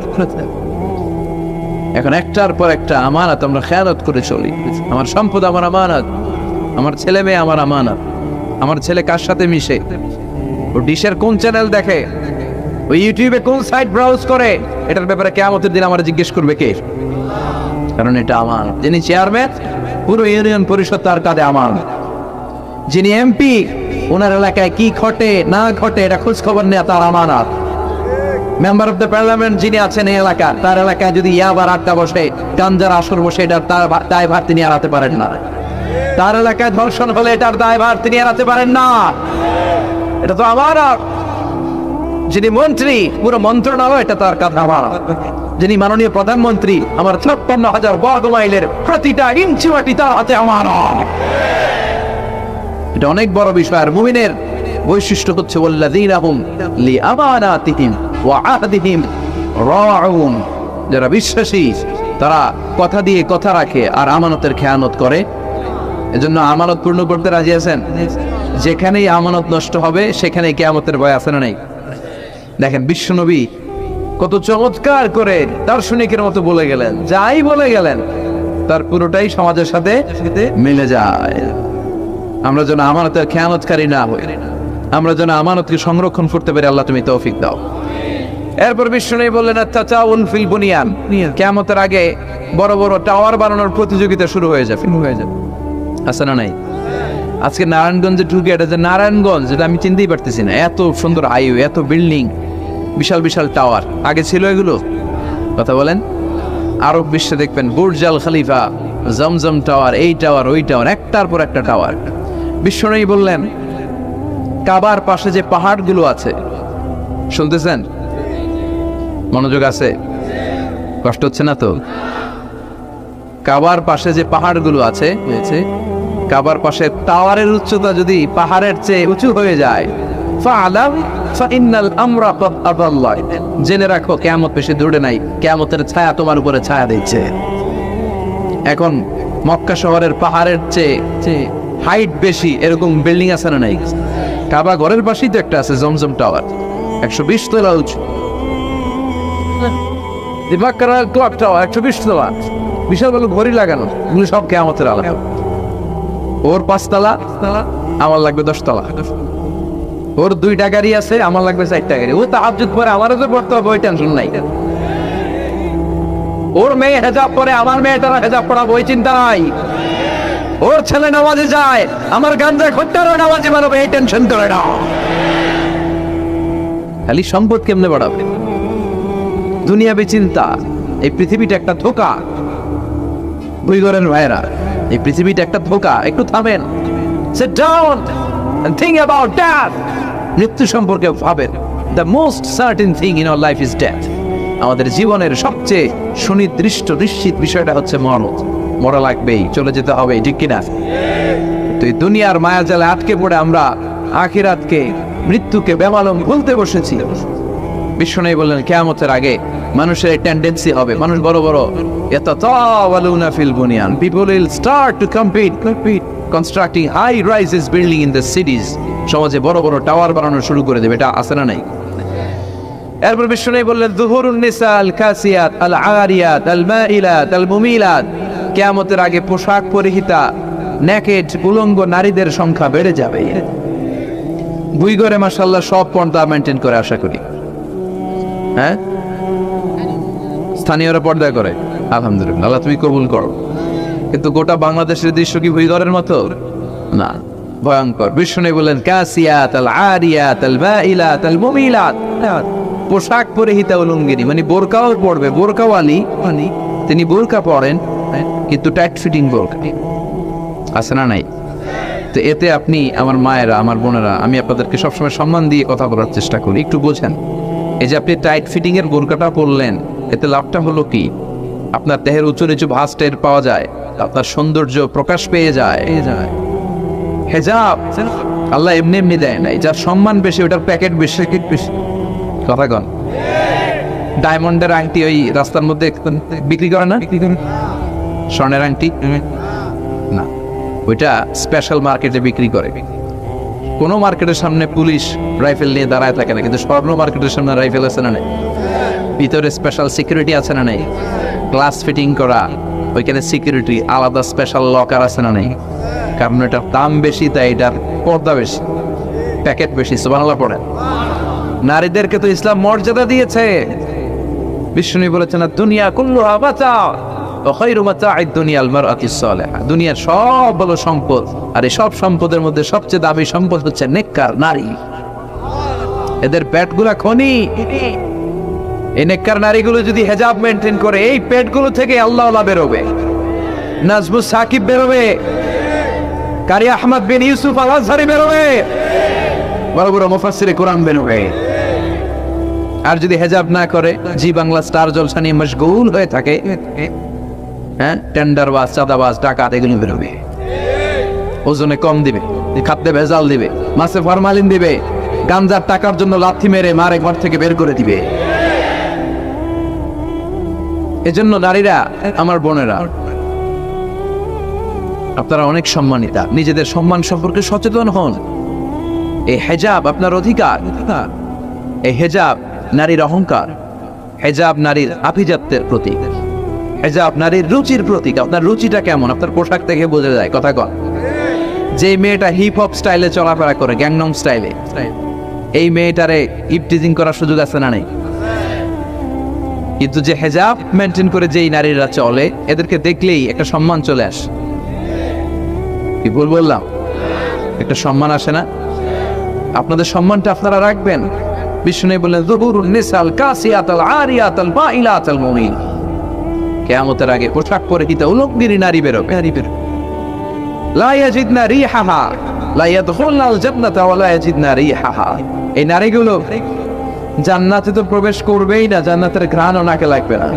S2: এখন একটার পর একটা আমানত আমরা খেয়ালত করে চলি। আমার সম্পদ আমার আমানত, আমার ছেলে মেয়ে আমার আমানত। আমার ছেলে কার সাথে মিশে, ও ডিশের কোন চ্যানেল দেখে, ও ইউটিউবে কোন সাইট ব্রাউজ করে, এটার ব্যাপারে কিয়ামতের দিন আমার জিজ্ঞেস করবে কে? কারণ এটা আমার। যিনি চেয়ারম্যান, পুরো ইউনিয়ন পরিষদ তার কাঁধে আমার। যিনি এমপি, ওনার এলাকায় কি ঘটে না ঘটে এটা খোঁজ খবর নেওয়া তার আমানত। মেম্বার অফ দ্য পার্লামেন্ট যিনি আছেন এই এলাকা, তার এলাকায় যদি ইয়াবার আড্ডা বসে, গাঞ্জার আসর বসে, এটার তার দায়ভার তিনি এড়াতে পারেন না। তার এলাকায় ধর্ষণ হলে এটার দায়ভার তিনি এড়াতে পারেন না। এটা তো আমানত। যিনি মন্ত্রী, পুরো মন্ত্রণালয় এটা তার কাঁধে আমানত। যিনি মাননীয় প্রধানমন্ত্রী, আমার ৫৬,০০০ বর্গ মাইলের প্রতিটা ইঞ্চি মাটি তার হাতে আমানত। এটা অনেক বড় বিষয়। আর মুমিনের বৈশিষ্ট্য হচ্ছে ওয়াল্লাযীনা হুম লিআমানাতিহিম ওয়া আহদিহিম রাউন। যারা বিশ্বাসী তারা কথা দিয়ে কথা রাখে আর আমানতের খেয়ানত করে। এজন্য আমানত পূর্ণ করতে রাজি আছেন? যেখানেই আমানত নষ্ট হবে সেখানেই কিয়ামতের ভয় আছে না নাই? দেখেন বিশ্বনবী কত চমৎকার করে দার্শনিকের মতো বলে গেলেন, যাই বলে গেলেন তার পুরোটাই সমাজের সাথে মিলে যায়। আমরা যেন আমানতের খেয়ানতকারী না হই, আমরা যেন আমানতকে সংরক্ষণ করতে পারি। আল্লাহ তুমি তৌফিক দাও। এরপর বিষ্ণু বললেন তাতাউন ফিল বুনিয়ান, কিয়ামতের আগে বড় বড় টাওয়ার বানানোর প্রতিযোগিতা শুরু হয়ে যাবে। আছে না নাই? আজকে নারায়ণগঞ্জে ঢুকে, এটা যে নারায়ণগঞ্জ যেটা আমি চিনতেই পারতেছি না। এত সুন্দর হাইওয়ে, এত বিল্ডিং, বিশাল বিশাল টাওয়ার, আগে ছিল এগুলো? কথা বলেন। আরব বিশ্বে দেখবেন বুর্জ আল খলিফা, জমজম টাওয়ার, এই টাওয়ার ওই টাওয়ার, একটার পর একটা টাওয়ার। বিশ্বনবী বললেন কাবার পাশে যে পাহাড়গুলো আছে, শুনতেছেন? মনোযোগ আছে? কষ্ট হচ্ছে না তো? কাবার পাশে যে পাহাড়গুলো আছে, কাবার পাশে টাওয়ারের উচ্চতা যদি পাহাড়ের চেয়ে উঁচু হয়ে যায়, ফাআলাম ফাইন্নাল আমরা ক্বাদ আদাল্লাহ, জেনে রাখো কিয়ামত বেশি দূরে নাই, কিয়ামতের ছায়া তোমার উপরে ছায়া দিচ্ছে। এখন মক্কা শহরের পাহাড়ের চেয়ে হাইট বেশি এরকম বিল্ডিং আছে না নাই? কাবা ঘরের পাশেই তো একটা আছে জমজম টাওয়ার, 120 তলা উঁচু। মক্কার ক্লক টাওয়ার 120 তলা, বিশাল বড় ঘড়ি লাগানো, এগুলো সব কিয়ামতের আলামত। ওর 5 তলা, আমার লাগবে 10 তলা। ওর 2টা গাড়ি আছে, আমার লাগবে 4টা গাড়ি। ও তাহাজ্জুদ পরে আমারও তো পড়তে হবে, ওই টেনশন নাই। ওর মেয়ে হেজাব পরে, আমার মেয়েটারা হেজাব পড়াবো, ওই চিন্তা নাই। ওর ছেলে নামাজে যায়, আমার গাঞ্জা খোট্টারও নামাজে বানাবো, এই টেনশন করে না। খালি সম্পদ কেমনে বাড়াবে, দুনিয়াবি চিন্তা। এই পৃথিবীটা একটা ধোঁকা। বুঝলেন ভাইরা, এই পৃথিবীটা একটা ধোঁকা। একটু থামেন, sit down and think about death. মৃত্যু সম্পর্কে ভাবেন। The most certain thing in our life is death. আমাদের জীবনের সবচেয়ে সুনির্দিষ্ট নিশ্চিত বিষয়টা হচ্ছে মরণ। মরা লাগবেই, চলে যেতে হবে, ঠিক কিনা? তো এই দুনিয়ার মায়াজালে আটকে পড়ে আমরা আখিরাতকে, মৃত্যুকে বেমালুম ভুলতে বসেছি। বিষ্ণু বললেন কিয়ামতের আগে মানুষের টেন্ডেন্সি হবে, মানুষ বড় বড় ইয়াতাতাওয়ালুনা feel বুনিয়ান, people will start to compete constructing high rises building in the cities সমাজে বড় বড় টাওয়ার বানানো শুরু করে দেবে, এটা আছে না নাই? এরপর বিষ্ণু বললেন যুহুরুন নিসা আল কাসিয়াত আল আরিয়াত আল মাইলাত আল মুমিলাত, কিয়ামতের আগে পোশাক পরিহিতা নেকেড উলঙ্গ নারীদের সংখ্যা বেড়ে যাবে। বুই করে মাশাআল্লাহ সব পর্দা মেনটেন করে, আশা করি। হ্যাঁ, স্থানীয়রা পর্দা করে, আলহামদুলিল্লাহ, আল্লাহ তুমি কবুল করো। কিন্তু গোটা বাংলাদেশের দৃশ্য কি ভুইগরের মতো? না, ভয়ঙ্কর। বিষ্ণু বললেন কাসিয়াত আল আরিয়াত আল মাইলাত আল মুমিলাত, পোশাক পরিহিতা উলঙ্গিনী, মানে বোরকাও পড়বে, বোরকাওয়ালি, মানে তিনি বোরকা পড়েন কিন্তু টাইট ফিটিং বোরকা, আছে না নাই? তো এতে আপনি, আমার মায়েরা, আমার বোনেরা, আমি আপনাদেরকে সবসময় সম্মান দিয়ে কথা বলার চেষ্টা করি, একটু বোঝেন। এই যে আপনি টাইট ফিটিং এর বোরকাটা পরলেন, এতে লাভটা হলো কি? আপনার দেহের উঁচু নিচু ভাঁজ টের পাওয়া যায়, আপনার সৌন্দর্য প্রকাশ পেয়ে যায়। হেজাব আল্লাহ এমনি এমনি দেয় নাই, যার সম্মান বেশি ওটার প্যাকেট বেশি, কথা কন। ডায়মন্ডের আংটি ওই রাস্তার মধ্যে বিক্রি করে না, স্বর্ণের আংটি না, ওইটা স্পেশাল মার্কেটে বিক্রি করে। কোন মার্কেটের সামনে পুলিশ রাইফেল নিয়ে দাঁড়ায় থাকে না, কিন্তু স্বর্ণ মার্কেটের সামনে রাইফেল আছে না নেই? ভিতরে স্পেশাল সিকিউরিটি আছে না নেই? গ্লাস ফিটিং করা, ওইখানে সিকিউরিটি আলাদা, স্পেশাল লকার আছে না নেই? কারণ এটার দাম বেশি, তাই এটার পর্দা বেশি, প্যাকেট বেশি। সুবহানাল্লাহ পড়েন। নারীদেরকে তো ইসলাম মর্যাদা দিয়েছে। বিষ্ণু বলেছেন দুনিয়া কুল্লুহা মাতা ওয়া খায়রু মাতা'আদ দুনিয়াল মারআতিস সালিহা, দুনিয়ার সব বড় সম্পদ, আর এই সব সম্পদের মধ্যে সবচেয়ে দামি সম্পদ হচ্ছে নেককার নারী। এদের পেটগুলা খনি। এই নেককার নারীগুলো যদি হেজাব মেনটেন করে, এই পেটগুলো থেকে আল্লাহওয়ালা বেরোবে, নাজমুস সাকিব বেরোবে, কারি আহমদ বিন ইউসুফ আল আজহারি বেরোবে, বড় বড় মুফাসসিরে কোরআন বেরোবে। আর যদি হেজাব না করে, জি বাংলা স্টার জলসা নিয়ে মশগুল হয়ে থাকে, হ্যাঁ, টেন্ডারবাজ, চাঁদাবাজ, ডাকাত, এগুলো বেরোবে। ওজনে কম দিবে, খাদ্যে ভেজাল দিবে, মাছে ফরমালিন দিবে, গাঞ্জার টাকার জন্য লাথি মেরে মারে ঘর থেকে বের করে দিবে। এজন্য নারীরা, আমার বোনেরা, আপনারা অনেক সম্মানিতা, নিজেদের সম্মান সম্পর্কে সচেতন হন। এই হেজাব আপনার অধিকার, এই হেজাব নারীর অহংকার, হেজাব নারীর আভিজাত্যের প্রতীক, হেজাব নারীর রুচির প্রতীক। আপনার রুচিটা কেমন আপনার পোশাক থেকে বোঝা যায়, কথা কন। যে মেয়েটা হিপ হপ স্টাইলে চলাফেরা করে, গ্যাংনং স্টাইলে, এই মেয়েটারে ইপটিজিং করার সুযোগ আছে না নেই? কিন্তু যে হেজাব মেনটেন করে যেই নারীরা চলে, এদেরকে দেখলেই একটা সম্মান চলে আসে। কি ভুল বললাম? একটা সম্মান আসে না? আপনাদের সম্মানটা আপনারা রাখবেন। বিষ্ণু বললেন যুহুরুন নিসাল কাসিয়াতাল আরিয়াতাল মাইলাতাল মুমিন, কিয়ামতের আগে পোশাক পরিহিতা উলঙ্গিনী নারী বেরোবে। লা ইয়াজিদনা রিহাহা লা ইয়াদখুলনাল জান্নাতা ওয়া লা ইয়াজিদনা রিহাহা, এই নারীগুলো জান্নাতে তো প্রবেশ করবেই না, জান্নাতের ঘ্রাণও নাকে লাগবে না।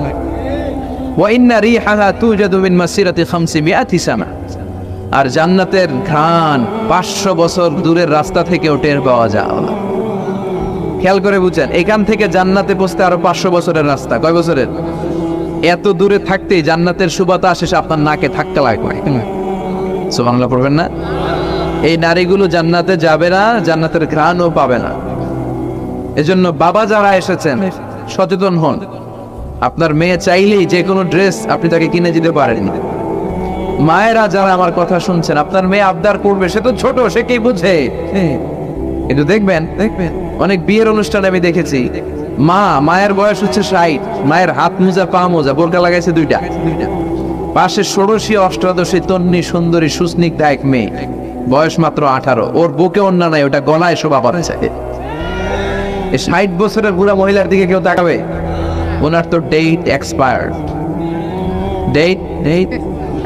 S2: ওয়া ইন্না রিহাহা তুজাদু মিন মাসিরাতি 500 সানা, আর জান্নাতের ঘ্রাণ 500 বছর দূরের রাস্তা থেকেও টের পাওয়া যায়। খেয়াল করে বুঝেন, এখান থেকে জান্নাতে পৌঁছতে আরো 500 বছরের রাস্তা। কয় বছরের? এত দূরে থাকতেই জান্নাতের সুবাতাস এসে আপনার নাকে ধাক্কা লাগবে। সুবহানাল্লাহ পড়বেন না? এই নারীগুলো জান্নাতে যাবে না, জান্নাতের ঘ্রাণও পাবে না। এজন্য বাবা যারা এসেছেন, সচেতন হন। আপনার মেয়ে চাইলেই যে কোনো ড্রেস আপনি তাকে কিনে দিতে পারেন। মায়েরা যারা আমার কথা শুনছেন, আপনার মেয়ে আবদার করবে, সে তো ছোট, সে কি বুঝে? কিন্তু দেখবেন অনেক বিয়ের অনুষ্ঠানে আমি দেখেছি, মায়ের বয়স হচ্ছে 60, মায়ের হাত মোজা, পা মোজা, বোরকা লাগাইছে দুইটা, পাশে ষোড়শী অষ্টাদশী তন্নি সুন্দরী সুস্নিগ্ধা এক মেয়ে, বয়স মাত্র 18, ওর বুকে অন্য নাই, ওটা গলায় শোভা পাচ্ছে। 60 বছরের বুড়া মহিলার দিকে কেউ তাকাবে? ওনার তো ডেট এক্সপায়ার্ড, ডেট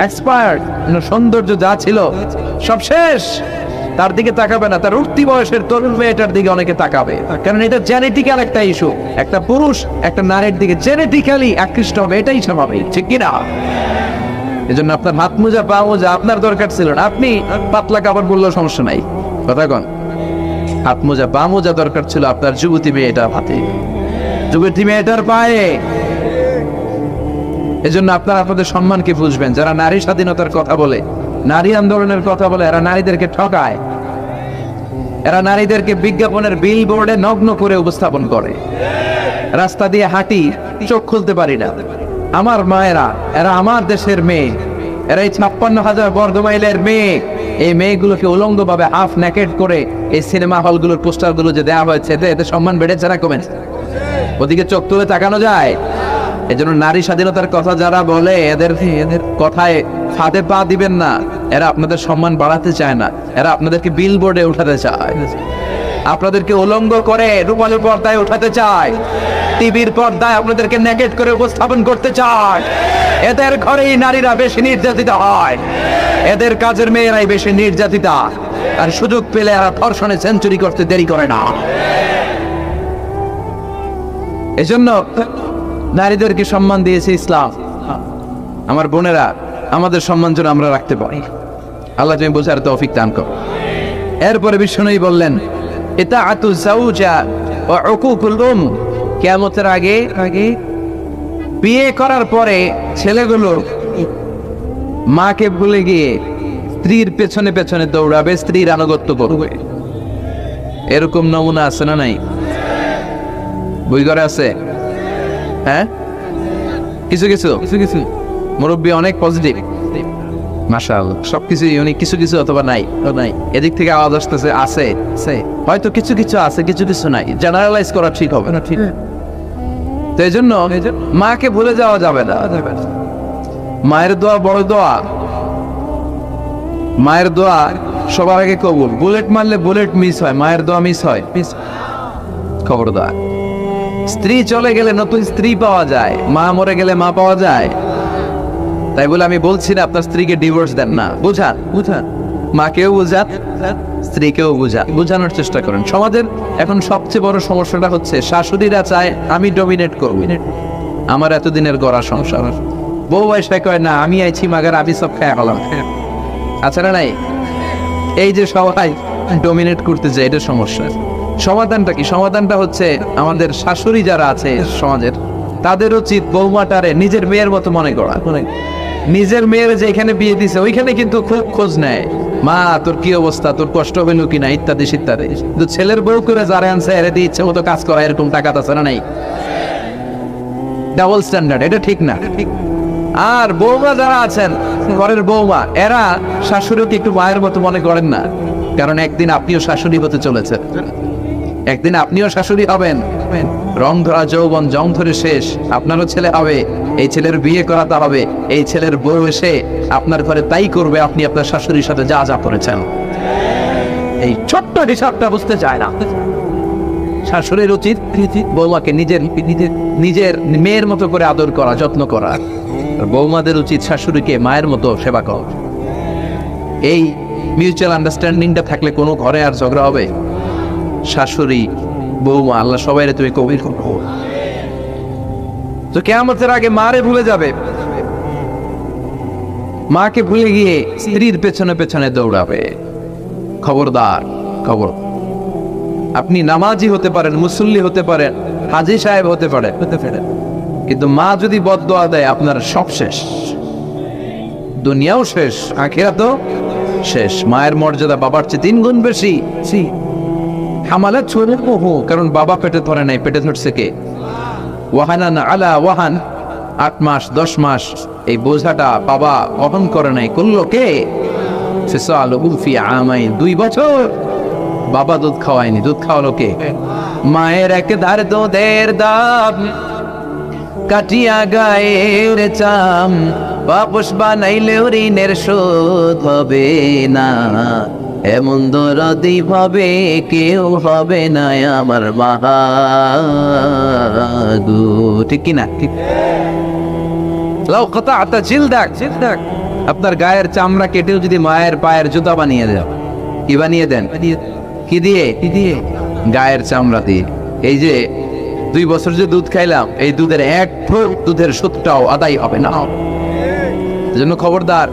S2: এক্সপায়ার্ড, সৌন্দর্য যা ছিল সব শেষ। তার দিকে তাকাবে না, তার উঠতি বয়সের তরুণ মেয়েটার দিকে অনেকে তাকাবে, কারণ এটা জেনেটিক্যাল একটা ইস্যু। একটা পুরুষ একটা নারীর দিকে জেনেটিক্যালি আকৃষ্ট হবে, এটাই স্বাভাবিক, ঠিক কিনা? এজন্য আপনার হাত মোজা, পা মোজা আপনার দরকার ছিল না, আপনি পাতলা কাপড় বললেও সমস্যা নাই, কথা কন। হাত মোজা, পা মোজা দরকার ছিল আপনার যুবতী মেয়েটার হাতে, যুবতী মেয়েটার পায়ে। এজন্য আপনারা আপনাদের সম্মানকে বুঝবেন। যারা নারী স্বাধীনতার কথা বলে, নারী আন্দোলনের কথা বলে, এরা নারীদেরকে ঠকায়। এরা নারীদেরকে বিজ্ঞাপনের বিল বোর্ডে নগ্ন করে উপস্থাপন করে। রাস্তা দিয়ে হাঁটি, চোখ খুলতে পারি না। আমার মায়েরা, এরা আমার দেশের মেয়ে, এরা এই 56,000 বর্গ মাইলের মেয়ে। এই মেয়েগুলোকে উলঙ্গ ভাবে হাফ নেকেড করে এই সিনেমা হলগুলোর পোস্টারগুলো যে দেওয়া হয়েছে, এতে সম্মান বেড়েছে না কমেছে? ওদিকে চোখ তুলে তাকানো যায়? এই জন্য নারী স্বাধীনতার কথা যারা বলে, এদের কথায় ফাঁদে পা দিবেন না। এরা আপনাদের সম্মান বাড়াতে চায় না, এরা আপনাদেরকে বিল বোর্ডে উঠাতে চায়, আপনাদেরকে উলঙ্গ করে রূপালী পর্দায় উঠাতে চায়, টিভির পর্দায় আপনাদেরকে নেকেট করে উপস্থাপন করতে চায়। এদের ঘরেই নারীরা বেশি নির্যাতিত হয়, এদের কাজের মেয়েরাই বেশি নির্যাতিতা। আর সুযোগ পেলে এরা ধর্ষণে সেঞ্চুরি করতে দেরি করে না। এজন্য নারীদেরকে সম্মান দিয়েছে ইসলাম। আমার বোনেরা, আমাদের সম্মান যেন আমরা রাখতে পারি। আল্লাহ তুমি বোঝার তৌফিক দান করো। এরপরে বিশ্বনবী বললেন, ইতাআতু যাওজা ওয়া উকুকুল উম। কিয়ামতের আগে বিয়ে করার পরে ছেলেগুলো মাকে ভুলে গিয়ে স্ত্রীর পেছনে পেছনে দৌড়াবে, স্ত্রীর আনুগত্য করবে। এরকম নমুনা আছে না নাই? বই ঘরে আছে? হ্যাঁ, কিছু কিছু মুরব্বী অনেক পজিটিভ, মাশাআল্লাহ। সবকিছু ইউনিক, কিছু কিছু অথবা নাই। এদিক থেকে আওয়াজ আসতেছে আছে, হয়তো কিছু কিছু আছে, কিছু কিছু নাই। জেনারেলাইজ করা ঠিক হবে না, ঠিক? তো এই জন্য মাকে ভুলে যাওয়া যাবে না। মায়ের দোয়া বড় দোয়া। মায়ের দোয়া সবার আগে কবুল। বুলেট মারলে বুলেট মিস হয়, মায়ের দোয়া মিস হয়? খবরদার। স্ত্রী চলে গেলে নতুন স্ত্রী পাওয়া যায়, মা মরে গেলে মা পাওয়া যায়। তাই বলে আমি বলছি না আপনার স্ত্রীকে ডিভোর্স দেন না, বুঝান। মাকেও বুঝান, স্ত্রীকেও বুঝানোর চেষ্টা করেন। সমাজের এখন সবচেয়ে বড় সমস্যাটা হচ্ছে শাশুড়িরা চায় আমি ডমিনেট করব, আমার এতদিনের গড়া সংসার। বউ এসে কয় না, আমি আইছি মাগার আমি সব খায় হলাম। আচ্ছা না নাই? এই যে সবাই ডমিনেট করতে যায়, এটা সমস্যা। সমাধানটা কি? সমাধানটা হচ্ছে আমাদের শাশুড়ি যারা আছে সমাজের, তাদের উচিত বৌমাটারে নিজের মেয়ের মতো মনে করা। নিজের মেয়ের যে এখানে বিয়ে দিছে ওইখানে কিন্তু খুব খোঁজ নেয়, মা তোর কি অবস্থা, তোর কষ্ট হইল কিনা, ইত্যাদি ইত্যাদি। কিন্তু ছেলের বউ করে যারা আনছে এর দিয়ে ইচ্ছে মতো কাজ করা, এরকম টাকা আছে না নাই? ডাবল স্ট্যান্ডার্ড, এটা ঠিক না। আর বৌমা যারা আছেন, ঘরের বৌমা, এরা শাশুড়িকে একটু মায়ের মতো মনে করেন না। কারণ একদিন আপনিও শাশুড়ি হতে চলেছেন, একদিন আপনিও শাশুড়ি হবেন। রং ধরা যৌবন জং ধরে শেষ, আপনারও ছেলে হবে, এই ছেলের বিয়ে করাতে হবে। এই ছেলের বউ এসে আপনার ঘরে তাই করবে আপনি আপনার শাশুড়ির সাথে যা যা করেছেন। এই ছোট্ট হিসাবটা বুঝতে চায় না। শাশুড়ির উচিত বৌমাকে নিজের মেয়ের মতো করে আদর করা, যত্ন করা। বৌমাদের উচিত শাশুড়িকে মায়ের মতো সেবা করা। এই মিউচুয়াল আন্ডারস্ট্যান্ডিংটা থাকলে কোনো ঘরে আর ঝগড়া হবে? শাশুড়ি, বৌমা, আল্লাহ সবাই তুমি কবির করো। তো কিয়ামতের আগে মারে ভুলে যাবে, মাকে ভুলে গিয়ে স্ত্রীর পেছনে পেছনে দৌড়াবে। খবরদার, খবর। আপনি নামাজি হতে পারেন, মুসল্লি হতে পারেন, হাজী সাহেব হতে পারেন, কিন্তু মা যদি বদদোয়া দেয় আপনার সব শেষ, দুনিয়াও শেষ, আখিরাতও শেষ। মায়ের মর্যাদা বাবার চেয়ে 3 গুণ বেশি। হামালা ছোড়ে বহু, কারণ বাবা পেটে ধরে নাই, পেটে ধরছে কে? ওয়াহানান আলা ওয়াহান, 8 মাস 10 মাস এই বোঝাটা বাবা বহন করে নাই, করলো কে? ফিসালুহু ফি আমাইন, 2 বছর বাবা দুধ খাওয়ায়নি, দুধ খাওয়ালো কে? মায়ের এক ধার দুধের দাম কাটিয়া গায়ের চাম, বাপস বানাইলে ঋণের শোধ হবে না। এমন দরদি ভাবে কেউ হবে না আমার বাহাদু। ঠিক কিনা? ঠিক। লাউ কাতাআতা জিলদাক, আপনার গায়ের চামড়া কেটেও যদি মায়ের পায়ের জুতা বানিয়ে দেন, কি বানিয়ে দেন? কি দিয়ে? গায়ের চামড়া দিয়ে। এই যে 2 বছর যে দুধ খাইলাম, এই দুধের 1 ফোঁটা দুধের সুদটাও আদায় হবে না। এজন্য খবরদার,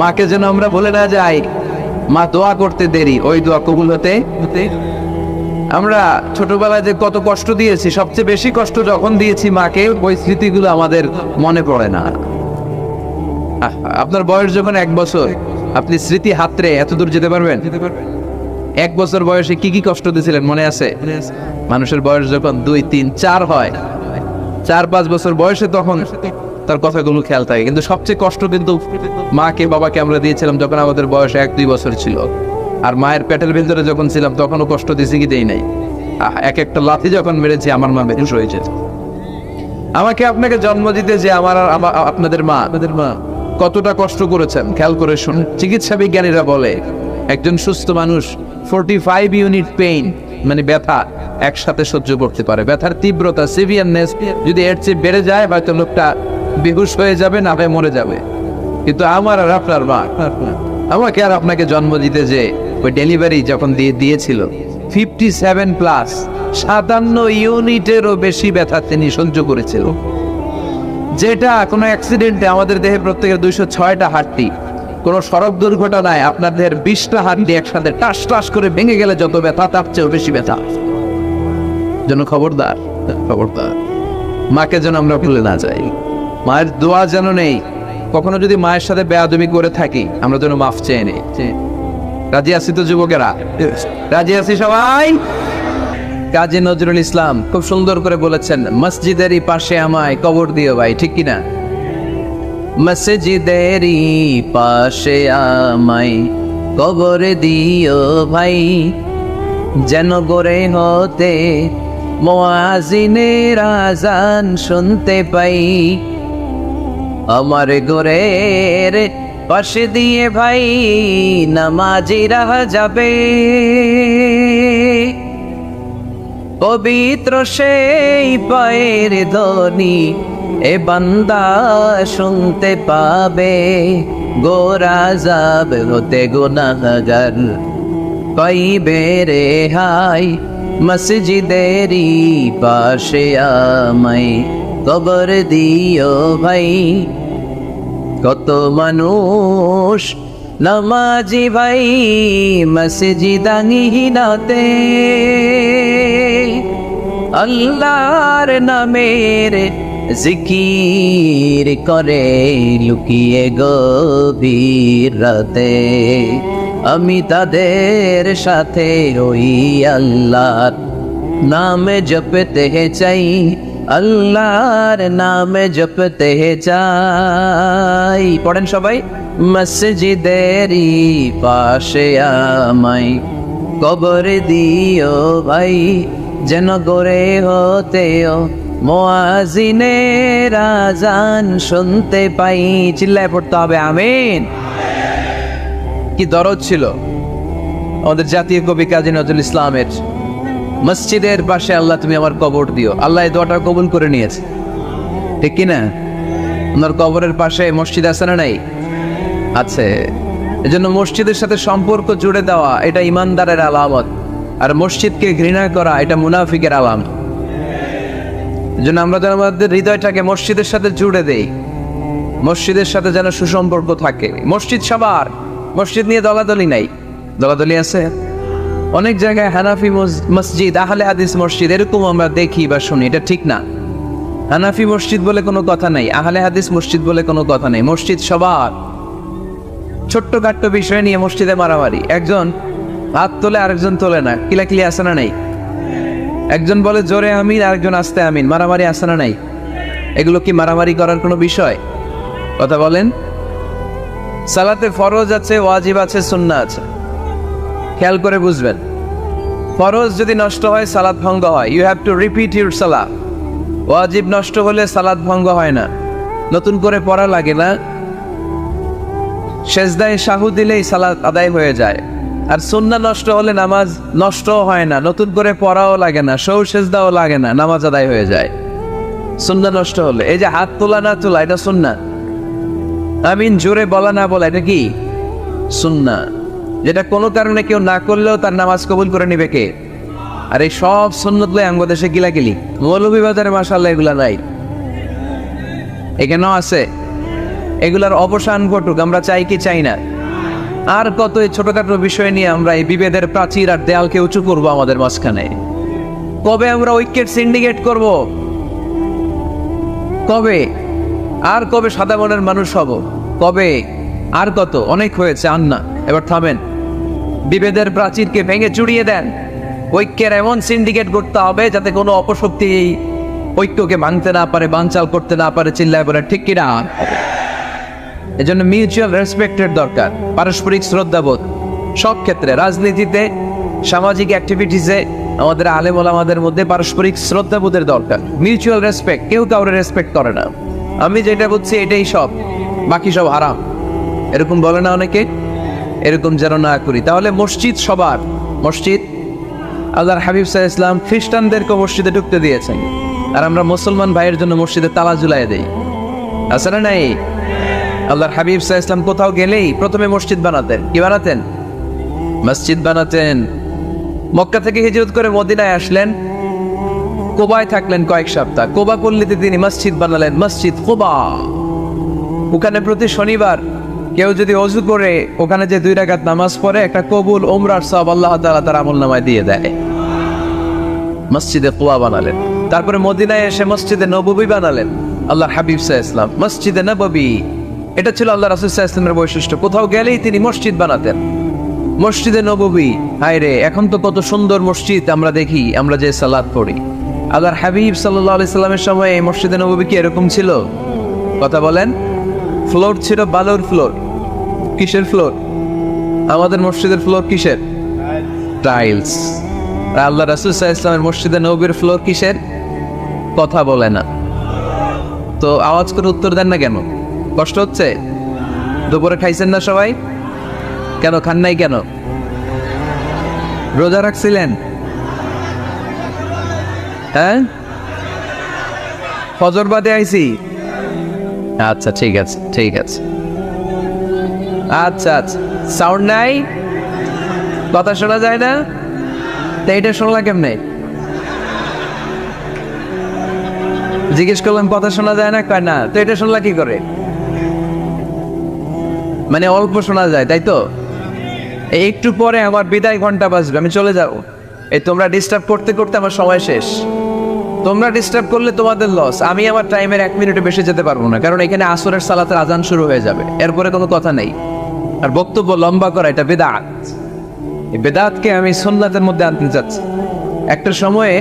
S2: মাকে যেন আমরা বলে না যাই। মা দোয়া করতে দেরি, ওই দোয়া কবুল হতে। আমরা ছোটবেলায় যে কত কষ্ট দিয়েছি, সবচেয়ে বেশি কষ্ট যখন দিয়েছি মাকে, ওই স্মৃতিগুলো আমাদের মনে পড়ে না। আপনার বয়স যখন 1 বছর, আপনি স্মৃতি হাতড়ে এত দূর যেতে পারবেন? 1 বছর বয়সে কি কি কষ্ট দিয়েছিলেন মনে আছে? মানুষের বয়স যখন 2, 3, 4 হয়, 4-5 বছর বয়সে তখন তার কথাগুলো খেয়াল থাকে। কিন্তু সবচেয়ে কষ্ট কিন্তু মাকে বাবাকে আমরা দিয়েছিলাম যখন আমাদের বয়স 1-2 বছর ছিল। আর মায়ের পেটের ভিতরে যখন ছিলাম তখনও কষ্ট দিয়েছি কি দেই নাই? এক একটা লাথি যখন মেরেছি আমার মা বেহুশ হয়েছে। আমাকে আপনাকে জন্ম দিতে যে আপনাদের মা কতটা কষ্ট করেছেন খেয়াল করে শুনুন। চিকিৎসা বিজ্ঞানীরা বলে একজন সুস্থ মানুষ 45 ইউনিট পেইন মানে ব্যথা একসাথে সহ্য করতে পারে। ব্যথার তীব্রতা সিভিয়ারনেস যদি এর চেয়ে বেড়ে যায় হয়তো লোকটা বেহুশ হয়ে যাবে, না হয় মরে যাবে। কিন্তু আমার আর আপনার মা আমাকে আর আপনাকে জন্ম দিতে যে ওই ডেলিভারি যখন দিয়েছিল 57+, 57 ইউনিটেরও বেশি ব্যথা তিনি সহ্য করেছিল। যেটা কোনো অ্যাক্সিডেন্টে আমাদের দেহে প্রত্যেকের 206টা হাড্ডি, কোনো সড়ক দুর্ঘটনায় আপনার দেহের 20টা হাড্ডি একসাথে টাস টাস করে ভেঙে গেলে যত ব্যথা তার চেয়েও বেশি ব্যথা। যেন খবরদার মাকে যেন আমরা ভুলে না যাই। মায়ের দোয়া যেন নেই। কখনো যদি মায়ের সাথে বেয়াদবি করে থাকি আমরা যেন মাফ চেয়ে নেই। রাজি আছি তো যুবকেরা? রাজি আছি সবাই? কাজী নজরুল ইসলাম খুব সুন্দর করে বলেছেন, মসজিদেরই পাশে আমায় কবর দিও ভাই, ঠিক কিনা? মসজিদেরই পাশে আমায় কবর দিও ভাই, যেন গড়ে হতে মুয়াজ্জিনের আযান শুনতে পাই। আমার ঘরের পাশে দিয়ে ভাই নামাজিরা যাবে, পবিত্র সেই পায়ের ধ্বনি এ বান্দা শুনতে পাবে। গোরা যাব হতে গুনাহগার পাইবে রেহাই, মসজিদেরই পাশে আমায় কবর দিও ভাই। কত মানুষ নামাজি ভাই মসজিদাঙ্গিনাতে, আল্লাহর নামের জিকির করে লুকিয়ে গভীর রাতে। আমি তাদের সাথে ওই আল্লাহর নাম জপতে চাই, আল্লাহর নাম জপতে চাই। পড়েন সবাই, মসজিদেরই পাশে আমায় কবর দিও ভাই, যেন গড়ে হতেও মুয়াজ্জিনের আযান শুনতে পাই। চিল্লায় পড়তে হবে আমিন। কি দরদ ছিল আমাদের জাতীয় কবি কাজী নজরুল ইসলামের, মসজিদের পাশে আল্লাহ তুমি আমার কবর দিও। আল্লাহ এই দোয়াটা কবুল করে নিয়েছে, ঠিক কিনা? আপনার কবরের পাশে মসজিদ আছে না নাই? আছে। এজন্য মসজিদের সাথে সম্পর্ক জুড়ে দেওয়া এটা ইমানদারের আলামত, আর মসজিদকে ঘৃণা করা এটা মুনাফিকের আলামত। এজন্য আমরা যেন আমাদের হৃদয়টাকে মসজিদের সাথে জুড়ে দেই, মসজিদের সাথে যেন সুসম্পর্ক থাকে। মসজিদ সবার, মসজিদ নিয়ে দলাদলি নাই। দলাদলি আছে অনেক জায়গায়, হানাফি মসজিদ, আহলে হাদিস মসজিদ এরকম আমরা দেখি বা শুনি, এটা ঠিক না। হানাফি মসজিদ বলে কোনো কথা নাই, আহলে হাদিস মসজিদ বলে কোনো কথা নেই। মসজিদ সবার। ছোট্ট খাট্ট বিষয় নিয়ে মসজিদে মারামারি, একজন হাত তোলে আরেকজন তোলে না, কিলাকিলি আছে না নাই? একজন বলে জোরে আমিন আরেকজন আস্তে আমিন, মারামারি আছে না নাই? এগুলো কি মারামারি করার কোনো বিষয়? কথা বলেন। সালাতে ফরজ আছে, ওয়াজিব আছে, সুন্নাহ আছে। খেয়াল করে বুঝবেন, ফরজ যদি নষ্ট হয় সালাত ভঙ্গ হয়, you have to repeat your সালাত। ওয়াজিব নষ্ট হলে সালাত ভঙ্গ হয় না, নতুন করে পড়া লাগে না, সেজদায় সাহু দিলেই সালাত আদায় হয়ে যায়। আর সুন্নাহ নষ্ট হলে নামাজ নষ্টও হয় না, নতুন করে পড়াও লাগে না, সৌ সেজদাও লাগে না, নামাজ আদায় হয়ে যায় সুন্নাহ নষ্ট হলে। এই যে হাত তোলা না তোলা এটা সুন্নাহ, আমিন জোরে বলা না বলা এটা কি সুন্নাহ, যেটা কোনো কারণে কেউ না করলেও তার নামাজ কবুল করে নিবে কে? আর এই সব সুন্নতগুলো বাংলাদেশে গিলাগিলি, মৌলভীবাজারে মাশাআল্লাহ এগুলা নাই, এখানেও আছে। এগুলার অবসান ঘটুক, আমরা চাই কি চাই না? আর কত এই ছোটখাটো বিষয় নিয়ে আমরা এই বিভেদের প্রাচীর আর দেয়ালকে উঁচু করবো আমাদের মাঝখানে? কবে আমরা ঐক্যের সিন্ডিকেট করব? কবে? আর কবে সাদা মনের মানুষ হব? কবে? আর কত? অনেক হয়েছে, আন না, এবার থামেন। বিভেদের প্রাচীরকে ভেঙে চুড়িয়ে দেন। ঐক্যের এমন সিন্ডিকেট করতে হবে যাতে কোনো অপশক্তি এই ঐক্যকে ভাঙতে না পারে, বানচাল করতে না পারে। চিল্লায় বলে ঠিক কিনা? এজন্য মিউচুয়াল রেসপেক্টের দরকার, পারস্পরিক শ্রদ্ধাবোধ সব ক্ষেত্রে, রাজনীতিতে, সামাজিক অ্যাক্টিভিটিসে আমাদের আলেম ওলামাদের মধ্যে পারস্পরিক শ্রদ্ধাবোধের দরকার, মিউচুয়াল রেসপেক্ট। কেউ কাউরে রেসপেক্ট করে না, আমি যেটা বুঝছি এটাই সব, বাকি সব হারাম, এরকম বলে না অনেকে? এরকম যেন না করি। তাহলে মসজিদ সবার, মসজিদ আল্লাহর হাবিব সাল্লাল্লাহু আলাইহি ওয়াসাল্লাম খ্রিস্টানদেরকে মসজিদে ঢুকতে দিয়েছেন, আর আমরা মুসলমান ভাইয়ের জন্য মসজিদে তালা ঝুলাই দেই, আছে না নাই? আল্লাহর হাবিব সাল্লাল্লাহু আলাইহি ওয়াসাল্লাম কোথাও গেলেই প্রথমে মসজিদ বানাতেন। কি বানাতেন? মসজিদ বানাতেন। মক্কা থেকে হিজরত করে মদিনায় আসলেন, কুবায় থাকলেন কয়েক সপ্তাহ। কুবা পল্লীতে তিনি মসজিদ বানালেন, মসজিদ কুবা। ওখানে প্রতি শনিবার কেউ যদি ওযু করে ওখানে যে 2 রাকাত নামাজ পড়ে, একটা কবুল উমরার সওয়াব আল্লাহ তাআলা তার আমলনামায় দিয়ে দেয়। মসজিদে কুবা বানালেন। তারপরে মদিনায় এসে মসজিদে নববী বানালেন আল্লাহর হাবিব সাল্লাল্লাহু আলাইহি ওয়াসাল্লাম, মসজিদে নববী। এটা ছিল আল্লাহ রাসূল সাল্লাল্লাহু আলাইহি ওয়াসাল্লামের বৈশিষ্ট্য। কোথাও গেলেই তিনি মসজিদ বানাতেন, মসজিদে নববী। হায় রে, এখন তো কত সুন্দর মসজিদ আমরা দেখি, আমরা যে সালাত পড়ি। আল্লাহর হাবিব সাল্লাল্লাহু আলাইহি সাল্লামের সময় এই মসজিদে নববী কি এরকম ছিল? কথা বলেন। ফ্লোর ছিল বালুর ফ্লোর। কিসের ফ্লোর? আমাদের মসজিদের ফ্লোর কিসের? টাইলস। আর আল্লাহ রাসূল সাল্লাল্লাহু আলাইহি ওয়াসাল্লামের মসজিদে নববীর ফ্লোর কিসের? কথা বলে না তো, আওয়াজ করে উত্তর দেন না কেন? কষ্ট হচ্ছে? দুপুরে খাইছেন না সবাই? কেন খান নাই কেন? রোজা রাখছিলেন? হ্যাঁ, ফজর বাদে আইছি। আচ্ছা ঠিক আছে, ঠিক আছে। আচ্ছা আচ্ছা, সাউন্ড নাই, কথা শোনা যায় না? তো এটা শুনলা কেমনে? জিজ্ঞেস করলাম কথা শোনা যায় না, কয় না। তো এটা শুনলা কি করে? মানে অল্প শোনা যায়, তাই তো? একটু পরে আমার বিদায় ঘন্টা বাজবে, আমি চলে যাব। এই তোমরা ডিস্টার্ব করতে করতে আমার সময় শেষ। তোমরা ডিস্টার্ব করলে তোমাদের লস। আমি আমার টাইমের 1 মিনিটে বেশি যেতে পারবো না, কারণ এখানে আসরের সালাতের আজান শুরু হয়ে যাবে, এরপরে কোনো কথা নেই। আর বক্তব্য লম্বা করা এটা বেদাত। এই বেদাতকে আমি সুন্নাতের মধ্যে আনতে চাচ্ছি। একটা সময়ে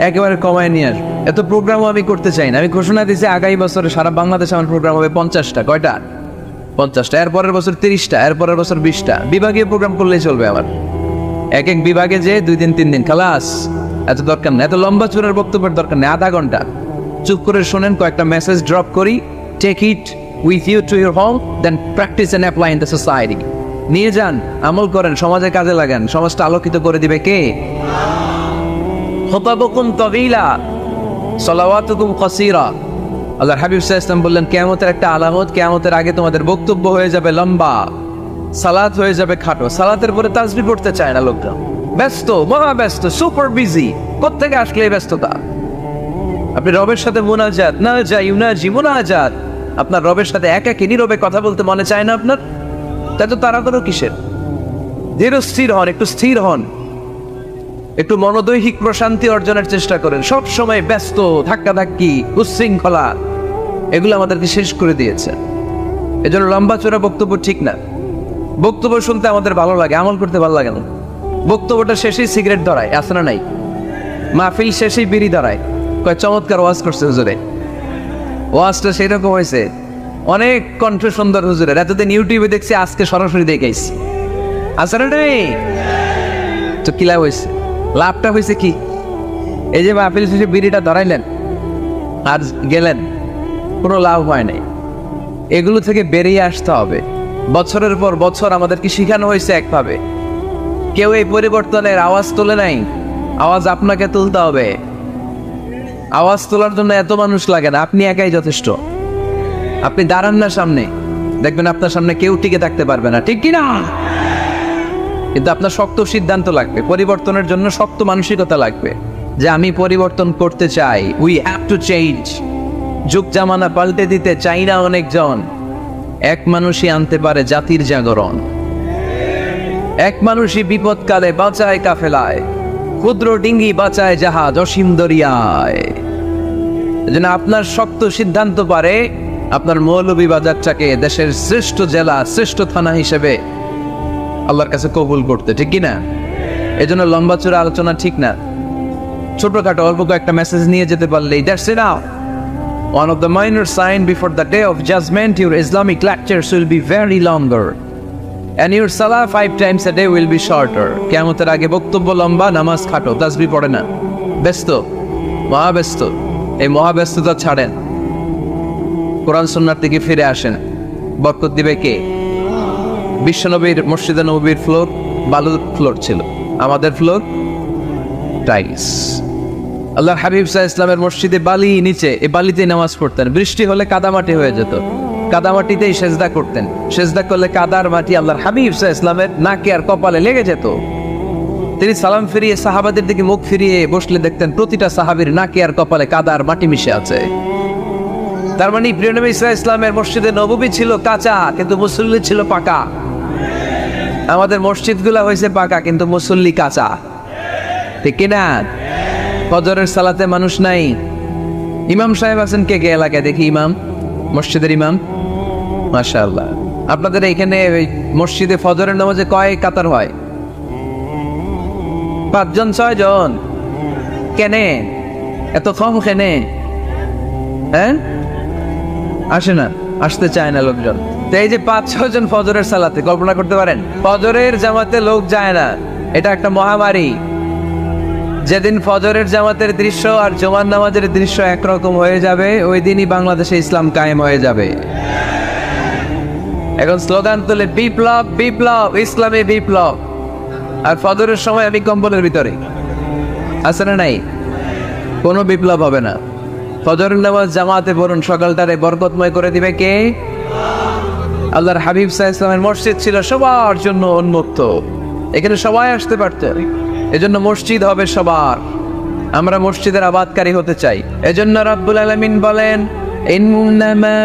S2: একেবারে কমায় নিয়ে আসবো। এত প্রোগ্রামও আমি করতে চাই না। আমি ঘোষণা দিয়েছি আগামী বছরে সারা বাংলাদেশে আমার প্রোগ্রাম হবে 50টা। কয়টা? 50টা। এরপরের বছর 30টা, এরপরের বছর 20টা। বিভাগীয় প্রোগ্রাম করলেই চলবে আমার। এক এক বিভাগে যে 2 দিন 3 দিন খালাস। এত দরকার না, এত লম্বা চূড়ার বক্তব্যের দরকার নেই। আধা ঘন্টা চুপ করে শোনেন, কয়েকটা মেসেজ ড্রপ করি, take it with you to your home, then practice and apply in the society. নিয়ে যান, আমল করেন, সমাজে কাজে লাগান। সমাজটা আলোকিত করে দিবে কে? খুতাবুকুম তাওয়িলা, সালাওয়াতুকুম কাসীরা। আল্লাহর হাবিব সাল্লাল্লাহু আলাইহি ওয়াসাল্লাম বললেন, কিয়ামতের একটা আলামত, কিয়ামতের আগে তোমাদের বক্তব্য হয়ে যাবে লম্বা, সালাত হয়ে যাবে খাটো। সালাতের পরে তাসবিহ পড়তে চায় না লোকটা, ব্যস্ত, মহা ব্যস্ত, সুপার বিজি। কোত্থেকে আসলে এই ব্যস্ততা? আপনি রবের সাথে মুনাজাত, না যাই ইউনাজি মুনাজাত, আপনার রবের সাথে একাকী নীরবে কথা বলতে মনে চায় না আপনার? তাই তো তাড়াতাড়ি কিসের? ধীর স্থির হন, একটু স্থির হন, একটু মনোদৈহিক প্রশান্তি অর্জনের চেষ্টা করেন। সব সময় ব্যস্ত, ধাক্কাধাক্কি, উচ্ছৃঙ্খলা, এগুলো আমাদেরকে শেষ করে দিয়েছে। এজন্য লম্বা চোরা বক্তব্য ঠিক না। বক্তব্য শুনতে আমাদের ভালো লাগে, আমল করতে ভালো লাগে না। বক্তব্যটা শেষেই সিগারেট ধরায়, আছে না নাই? মাহফিল শেষেই বিড়ি ধরায়, কয় চমৎকার ওয়াজ করছে হুজুরে। ওয়াজটা সেই রকম হয়েছে, অনেক কণ্ঠ সুন্দর হুজুরের। এতদিন ইউটিউবে দেখছি, আজকে সরাসরি দেখাইছি, আছে না নাই? তো কি লাভ হয়েছে? লাভটা হয়েছে কি? এই যে মাহফিল শেষে বিড়িটা ধরাইলেন আর গেলেন, কোনো লাভ হয় নাই। এগুলো থেকে বেরিয়ে আসতে হবে। বছরের পর বছর আমাদেরকে শিখানো হয়েছে একভাবে, কেউ এই পরিবর্তনের আওয়াজ তোলে নাই। আওয়াজ আপনাকে তুলতে হবে। আওয়াজ তোলার জন্য এত মানুষ লাগে না, আপনি একাই যথেষ্ট। আপনি দাঁড়ান না সামনে, দেখবেন আপনার সামনে কেউ টিকে থাকতে পারবে না, ঠিক কিনা? কিন্তু আপনার শক্ত সিদ্ধান্ত লাগবে, পরিবর্তনের জন্য শক্ত মানসিকতা লাগবে, যে আমি পরিবর্তন করতে চাই। We have to change. যুগ জামানা পাল্টে দিতে চাই না অনেকজন। এক মানুষই আনতে পারে জাতির জাগরণ। এক মানুষই বিপদকালে বাঁচায় কাফেলায়, ক্ষুদ্র ডিঙ্গি বাঁচায় জাহাজ অসীম দরিয়ায়। এজন্য আপনার শক্ত সিদ্ধান্ত পারে আপনার মৌলভীবাজারটাকে দেশের শ্রেষ্ঠ জেলা, শ্রেষ্ঠ থানা হিসেবে আল্লাহর কাছে কবুল করতে, ঠিক কি না? এজন্য লম্বা চূড়া আলোচনা ঠিক না, ছোটখাটো অল্প কয়েকটা মেসেজ নিয়ে যেতে পারলেই that's enough. One of the minor signs before the day of judgment, your Islamic lectures will be very longer. And your salah 5 times a day will be shorter. কিয়ামতের আগে বক্তব্য লম্বা, নামাজ খাটো, তাসবিহ পড়ে না, ব্যস্ত, মহাব্যস্ত। এই মহাব্যস্ততা ছাড়েন, কোরআন সুন্নাহর দিকে ফিরে আসেন। বরকত দিবে কে? বিশ্বনবীর মসজিদে নববীর ফ্লোর বালুর ফ্লোর ছিল, আমাদের ফ্লোর টাইলস। আল্লাহর হাবিব সাল্লাল্লাহু আলাইহি ওয়াসাল্লামের মসজিদে বালি নিচে, এই বালিতেই নামাজ পড়তেন। বৃষ্টি হলে কাদামাটি হয়ে যেত, কাদামাটিতেই সেজদা করতেন। সেজদা করলে কাদার মাটি আল্লাহর হাবিব সাল্লাল্লাহু আলাইহি ওয়াসাল্লামের নাকে আর কপালে লেগে যেত। তিনি সালাম ফিরিয়ে সাহাবাদের দিকে মুখ ফিরিয়ে বসলে দেখতেন প্রতিটা সাহাবীর নাকে আর কপালে কাদা আর মাটি মিশে আছে। তার মানে প্রিয় নবী সাল্লাল্লাহু আলাইহি ওয়াসাল্লামের মসজিদে নববী ছিল কাঁচা, কিন্তু মুসল্লি ছিল পাকা। আমাদের মসজিদগুলো হয়েছে পাকা, কিন্তু মুসল্লি কাঁচা, ঠিক কিনা? ফজরের সালাতে মানুষ নাই। ইমাম সাহেব আছেন কে কে এলাকায়? দেখি ইমাম, মসজিদের ইমাম, মাশাআল্লাহ। আপনাদের এখানে মসজিদে ফজরের নামাজে কয় কাতার হয়? 5 জন 6 জন। কেনে এত কম? কেনে? হ্যাঁ, আসে না, আসতে চায় না লোকজন। তো এই যে 5-6 জন ফজরের সালাতে, কল্পনা করতে পারেন ফজরের জামাতে লোক যায় না, এটা একটা মহামারী। যেদিন ফজরের জামাতের দৃশ্য আর জুমার নামাজের দৃশ্য একরকম হয়ে যাবে, ওই দিনই বাংলাদেশে ইসলাম কায়েম হয়ে যাবে। এখন স্লোগান তুলে বিপ্লব বিপ্লব, ইসলামী বিপ্লব। আর ফজরের সময় আমি কম্বলের ভিতরে, আছে না নাই? কোনো বিপ্লব হবে না। ফজরের নামাজ জামাতে পড়ুন, সকালটারে বরকতময় করে দিবে কে? আল্লাহর হাবিব সাল্লাল্লাহু আলাইহি ওয়াসাল্লামের মসজিদ ছিল সবার জন্য উন্মুক্ত, এখানে সবাই আসতে পারতেন। এজন্য মসজিদ হবে সবার। আমরা মসজিদের আবাদকারী হতে চাই। এজন্য রাব্বুল আলামিন বলেন, ইন্নামা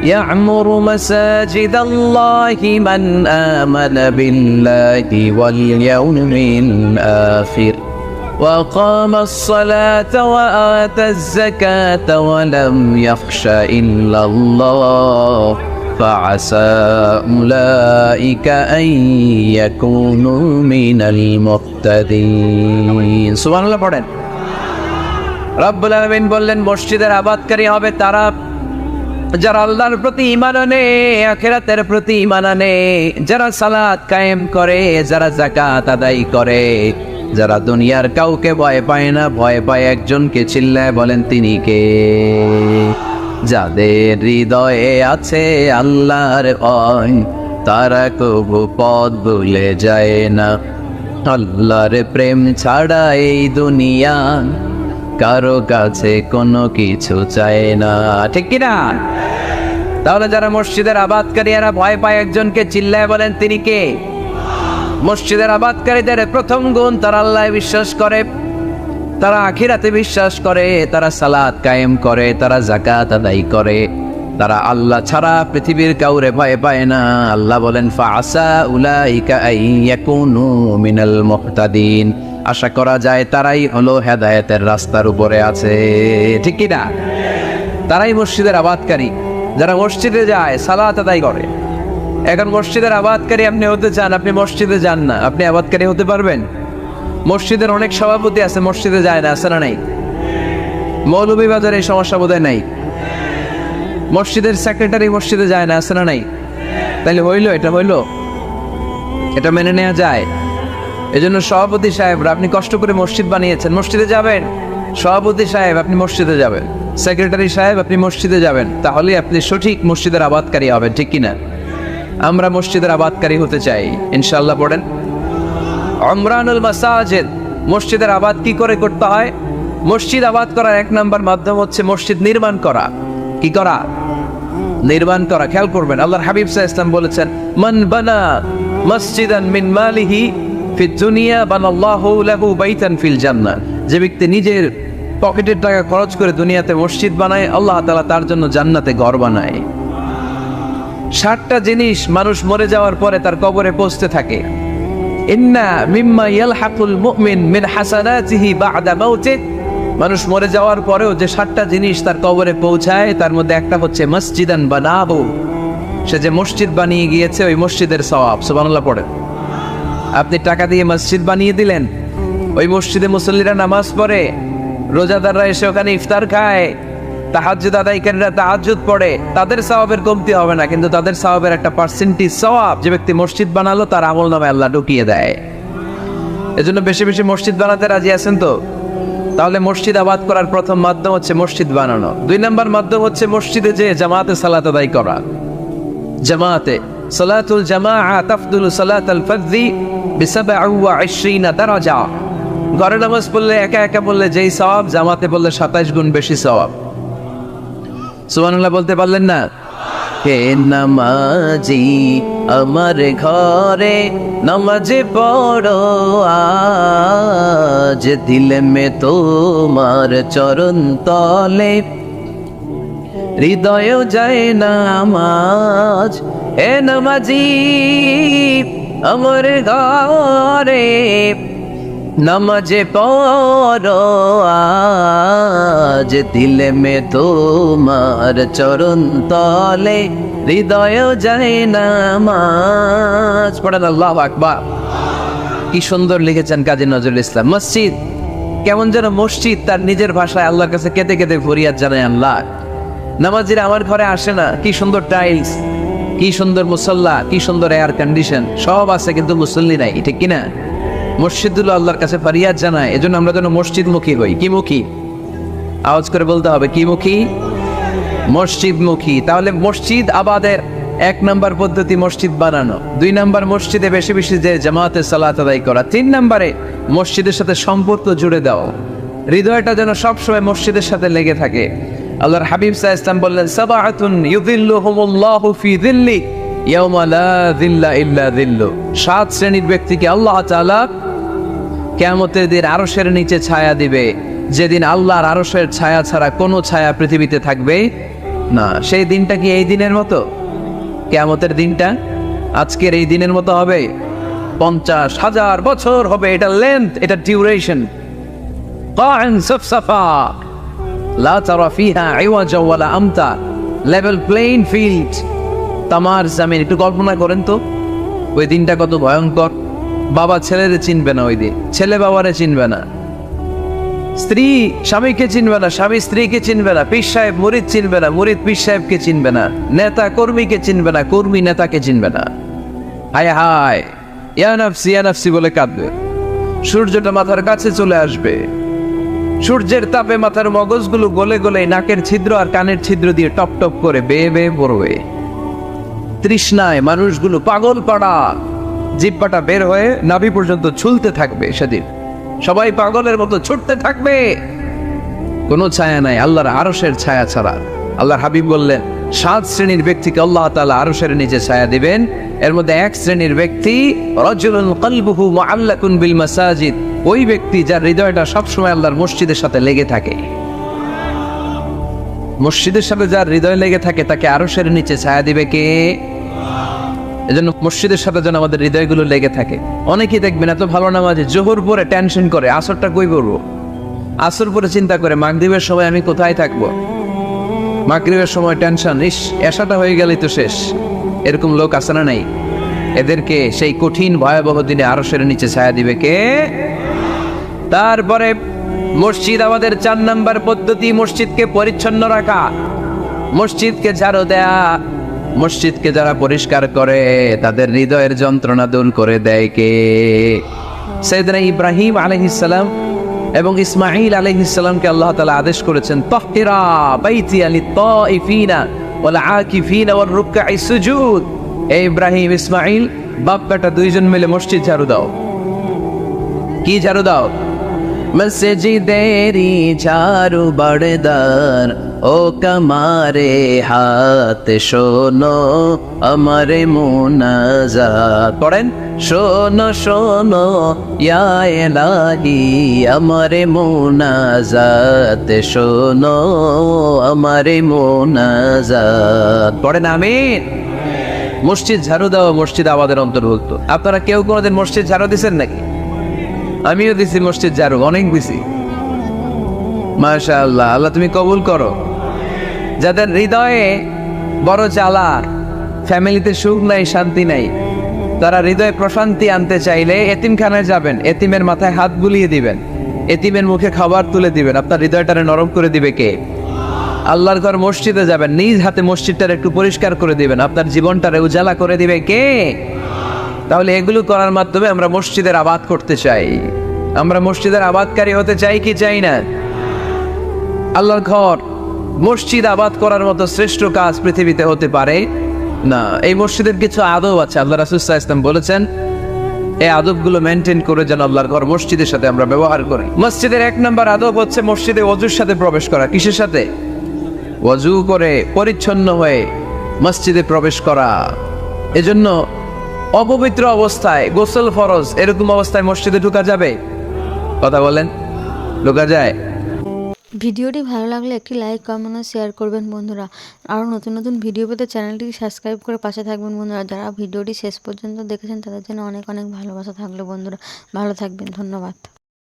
S2: ইয়া'মুরু মাসাজিদাল্লাহি মান আমানা বিল্লাহি ওয়াল ইয়াউমিল আখির ওয়া কামাস সালাতা ওয়া আতাজ যাকাতা ওয়া লাম ইয়াখশা ইল্লাল্লাহ فعسى أولئك أن يكونوا من المهتدين। সুবহানাল্লাহ পড়েন। রব্বুল আলামিন বললেন মসজিদের আবাদকারী হবে তারা যারা আল্লাহর প্রতি ঈমান আনে, আখিরাতের প্রতি ঈমান আনে, যারা সালাত কায়েম করে, যারা যাকাত আদায় করে, যারা দুনিয়ার কাউকে ভয় পায় না, ভয় পায় একজনকে। চিল্লায় বলেন তিনি কে? যাদের হৃদয়ে আছে আল্লাহর ভয়, তারা কবু পথ ভুলে যায় না। আল্লাহর প্রেম ছাড়া এই দুনিয়া কারো কাছে কোনো কিছু চায় না, ঠিক কিনা? তাহলে যারা মসজিদের আবাদকারী, এরা ভয় পায় একজনকে। চিল্লায় বলেন তিনি কে? মসজিদের আবাদকারীদের প্রথম গুণ, তারা আল্লাহ বিশ্বাস করে, তারা আখিরাতে বিশ্বাস করে, তারা সালাত কায়েম করে, তারা যাকাত আদায় করে, তারা আল্লাহ ছাড়া পৃথিবীর কাউরে ভয় পায় না। আল্লাহ বলেন ফাআসা উলাইকা আইয়াকুনু মিনাল মুহতাদিন। আশা করা যায় তারাই হলো হেদায়েতের রাস্তার উপরে আছে, ঠিক কি না? তারাই মসজিদের আবাদকারী, যারা মসজিদে যায়, সালাত আদায় করে। এখন মসজিদের আবাদকারী আপনি হতে চান, আপনি মসজিদে যান না, আপনি আবাদকারী হতে পারবেন? মসজিদের অনেক সভাপতি আছে, মসজিদে যায় না, আছে না নাই? মৌলভীবাজারে এই সমস্যা বোধহয় নাই। মসজিদের সেক্রেটারি মসজিদে যায় না, আছে না নাই? তাইলে হইলো, এটা হইলো, এটা মেনে নেওয়া যায়? এজন্য সভাপতি সাহেবরা, আপনি কষ্ট করে মসজিদ বানিয়েছেন, মসজিদে যাবেন। সভাপতি সাহেব আপনি মসজিদে যাবেন, সেক্রেটারি সাহেব আপনি মসজিদে যাবেন, তাহলে আপনি সঠিক মসজিদের আবাদকারী হবেন, ঠিক কিনা? আমরা মসজিদের আবাদকারী হতে চাই ইনশাআল্লাহ। পড়েন উমরানুল মাসাজিদ। মসজিদের আবাদ কি করে করতে হয়? মসজিদ আবাদ করার 1 নম্বর মাধ্যম হচ্ছে মসজিদ নির্মাণ করা। কি করা? নির্মাণ করা। খেয়াল করবেন, আল্লাহর হাবিব সাল্লাল্লাহু আলাইহি ওয়াসাল্লাম বলেছেন, মান বানা মসজিদান মিন মালিহি ফিদ দুনিয়া বানাল্লাহু লাহু বাইতান ফিল জান্নাহ। যে ব্যক্তি নিজের পকেটের টাকা খরচ করে দুনিয়াতে মসজিদ বানায়, আল্লাহ তাআলা তার জন্য জান্নাতে ঘর বানায়। 60টা জিনিস মানুষ মরে যাওয়ার পরে তার কবরে পৌঁছতে থাকে। ইন্না মিম্মা ইয়ালহাকুল মুমিন মিন হাসানাতিহি বা'দা মাউতিহি। মানুষ মরে যাওয়ার পরেও যে 7টা জিনিস তার কবরে পৌঁছায়, তার মধ্যে একটা হচ্ছে মসজিদান বানাহু। সে যে মসজিদ বানিয়ে গিয়েছে, ওই মসজিদের সওয়াব। সুবহানাল্লাহ পড়ে। আপনি টাকা দিয়ে মসজিদ বানিয়ে দিলেন, ওই মসজিদে মুসল্লিরা নামাজ পড়ে, রোজাদাররা এসে ওখানে ইফতার খায়, তাহাজ্জুদ আদায়কারীরা তাহাজ্জুদ পড়ে, তাদের সওয়াবের কমতি হবে না, কিন্তু তাদের সওয়াবের একটা পার্সেন্টেজ সওয়াব যে ব্যক্তি মসজিদ বানালো তার আমলনামায় আল্লাহ ঢুকিয়ে দেয়। এজন্য বেশি বেশি মসজিদ বানাতে রাজি আছেন তো? তাহলে মসজিদ আবাদ করার প্রথম মাধ্যম হচ্ছে মসজিদ বানানো। 2 নম্বর মাধ্যম হচ্ছে মসজিদে যে জামাতে সালাত আদায় করা। জামাতে সালাতুল জামাআ তাফদুলু সালাতাল ফাজরি বি27 দারাজা। ঘরে নামাজ পড়লে একা একা পড়লে যেই সওয়াব, জামাতে পড়লে 27 গুণ বেশি সওয়াব। সুবহানাল্লাহ বলতে পারলেন না? হে নামাজি আমার ঘরে নামাজে পড়ো আজ, দিলে মে তোমার চরণ তলে হৃদয়েও যায় নামাজ। হে নামাজি আমার ঘরে নামাজে পড়ো আজ, দিলে মে তোমার চরণ তলে হৃদয়েও যায় নামাজ। পড়েন আল্লাহু আকবার। কি সুন্দর লিখেছেন কাজী নজরুল ইসলাম। মসজিদ কেমন যেন মসজিদ তার নিজের ভাষায় আল্লাহর কাছে কেঁদে কেঁদে ফরিয়াদ জানায়, আল্লাহ নামাজিরা আমার ঘরে আসে না, কি সুন্দর টাইলস, কি সুন্দর মুসল্লা, কি সুন্দর এয়ার কন্ডিশন, সব আছে কিন্তু মুসল্লি নাই, ঠিক কিনা? মসজিদগুলো আল্লাহর কাছে ফরিয়াদ জানায়। এজন্য আমরা যেন মসজিদমুখী হই। কি মুখী? আওয়াজ করে বলতে হবে, কি মুখী? মসজিদমুখী। তাহলে মসজিদ আবাদের 1 নম্বর পদ্ধতি মসজিদ বানানো। 2 নম্বর মসজিদে বেশি বেশি যে জামাতে সালাত আদায় করা। 3 নম্বরে মসজিদের সাথে সম্পর্ক জুড়ে দাও, হৃদয়টা যেন সবসময় মসজিদের সাথে লেগে থাকে। আল্লাহর হাবিব সাল্লাল্লাহু আলাইহি ওয়াসাল্লাম বললেন, সাবআতুন ইউযিল্লুহুমুল্লাহু ফি যিল্লি ইয়াওমা লা যিল্লা ইল্লা যিল্লু। 7 শ্রেণীর ব্যক্তিকে আল্লাহ তাআলা কিয়ামতের দিন আরশের নিচে ছায়া দিবে, যেদিন আল্লাহর আরশের ছায়া ছাড়া কোনো ছায়া পৃথিবীতে থাকবে না। সেই দিনটা কি এই দিনের মতো? কিয়ামতের দিনটা আজকের এই দিনের মতো হবে? 50,000 বছর হবে। এটা লেন্থ, এটা ডিউরেশন। কাআন সাফসাফা লা তারা ফিহা ইওয়াজা ওয়ালা আমতা, লেভেল প্লেইং ফিল্ড, তামার জমিন। একটু কল্পনা করেন তো ওই দিনটা কত ভয়ঙ্কর। বাবা ছেলেরে চিনবে না ওই দিন, ছেলে বাবারে চিনবে না, স্ত্রী স্বামীকে চিনবে না, স্বামী স্ত্রীকে চিনবে না, পীর সাহেব মুরিদ চিনবে না, মুরিদ পীর সাহেবকে চিনবে না, নেতা কর্মীকে চিনবে না, কর্মী নেতাকে চিনবে না। হায় হায়, ইয়া নাফসি বলে কাঁদবে। সূর্যটা মাথার কাছে চলে আসবে, সূর্যের তাপে মাথার মগজগুলো গলে গলে নাকের ছিদ্র আর কানের ছিদ্র দিয়ে টপ টপ করে বেয়ে বেয়ে পড়বে। তৃষ্ণায় মানুষগুলো পাগল পাড়া, জিহ্বাটা বের হয়ে নাভি পর্যন্ত ঝুলতে থাকবে। সেদিন সবাই পাগলের মতো ছুটতে থাকবে, কোনো ছায়া নাই আল্লাহর আরশের ছায়া ছাড়া। আল্লাহর হাবিব বললেন, 7 শ্রেণীর ব্যক্তিকে আল্লাহ তাআলা আরশের নিচে ছায়া দিবেন। এর মধ্যে 1 শ্রেণীর ব্যক্তি রাজুলুন কলবুহু মুআল্লাকুন বিল মাসাজিদ, ওই ব্যক্তি যার হৃদয়টা সবসময় আল্লাহর মসজিদের সাথে লেগে থাকে। মসজিদের সাথে যার হৃদয় লেগে থাকে তাকে আরশের নিচে ছায়া দিবে কে? এজন্য মসজিদের সাথে যেন আমাদের হৃদয়গুলো লেগে থাকে। অনেকেই দেখবেন এত ভালো নামাজে, জোহর পরে টেনশন করে আসরটা কই করবো, আসর পরে চিন্তা করে মাগরিবের সময় আমি কোথায় থাকবো, মাগরিবের সময় টেনশন, ইস এশাটা হয়ে গেলেই তো শেষ। এরকম লোক আছে না নাই? এদেরকে সেই কঠিন ভয়াবহ দিনে আরশের নিচে ছায়া দিবে কে? তারপরে মসজিদ আমাদের 4 নম্বর পদ্ধতি, মসজিদকে পরিচ্ছন্ন রাখা, মসজিদকে ঝাড়ু দেয়া। মসজিদকে যারা পরিষ্কার করে তাদের হৃদয়ের যন্ত্রণা দূর করে দেয় কে? সাইয়েদনা ইব্রাহিম আলাইহিস সালাম এবং ইসমাঈল আলাইহিস সালামকে আল্লাহ তাআলা আদেশ করেছেন, তাহহিরা বাইতিয়া লিত-তাইফিনা ওয়াল আকিফিনা ওয়ার রুকআইস সুজুদ। এই ইব্রাহিম ইসমাঈল বাপ বেটা দুইজন মিলে মসজিদ ঝাড়ু দাও। কি ঝাড়ু দাও? মসজিদেরি ঝাড়ু বড়দার ও কমারে হাত শোনো আমারে মুনাজাত। পড়েন, শোনো শোনো ইয়া ইলাহি আমারে মুনাজাত, শোনো আমারে মুনাজাত। পড়েন আমিন। মসজিদ ঝাড়ু দাও মসজিদ আমাদের অন্তর্ভুক্ত। আপনারা কেউ কোনোদিন মসজিদ ঝাড়ু দিয়েছেন নাকি? আমিও দিছি মসজিদ ঝাড়ু, অনেক দিছি। মাশাআল্লাহ, আল্লাহ তুমি কবুল করো। যাদের হৃদয়ে বড় জ্বালা, ফ্যামিলিতে সুখ নাই শান্তি নাই, তারা হৃদয়ে প্রশান্তি আনতে চাইলে এতিমখানায় যাবেন, এতিমের মাথায় হাত বুলিয়ে দিবেন, এতিমের মুখে খাবার তুলে দিবেন, আপনার হৃদয়টারে নরম করে দিবে কে? আল্লাহর ঘর মসজিদে যাবেন, নিজ হাতে মসজিদটারে একটু পরিষ্কার করে দিবেন, আপনার জীবনটারে উজালা করে দিবে কে? তাহলে এগুলো করার মাধ্যমে আমরা মসজিদের আবাদ করতে চাই। আমরা মসজিদের আবাদকারী হতে চাই কি চাই না? আল্লাহর ঘর মসজিদ আবাদ করার মতো শ্রেষ্ঠ কাজ পৃথিবীতে হতে পারে না। এই মসজিদের কিছু আদব আছে, আল্লাহ রাসূল সাল্লাল্লাহু আলাইহি ওয়াসাল্লাম বলেছেন এই আদবগুলো মেনটেন করে যেন আল্লাহর ঘর মসজিদের সাথে আমরা ব্যবহার করি। মসজিদের 1 নম্বর আদব হচ্ছে মসজিদে ওযুর সাথে প্রবেশ করা। কিসের সাথে? ওযু করে পরিচ্ছন্ন হয়ে মসজিদে প্রবেশ করা। এজন্য অপবিত্র অবস্থায় গোসল ফরজ, এরকম অবস্থায় মসজিদে ঢোকা যাবে? কথা বলেন, ঢোকা যায়?
S1: ভিডিওটি ভালো লাগলে একটি লাইক, কমেন্ট ও শেয়ার করবেন বন্ধুরা। আরও নতুন নতুন ভিডিও পেতে চ্যানেলটি সাবস্ক্রাইব করে পাশে থাকবেন বন্ধুরা। যারা ভিডিওটি শেষ পর্যন্ত দেখেছেন তাদের জন্য অনেক অনেক ভালোবাসা থাকলো বন্ধুরা। ভালো থাকবেন, ধন্যবাদ।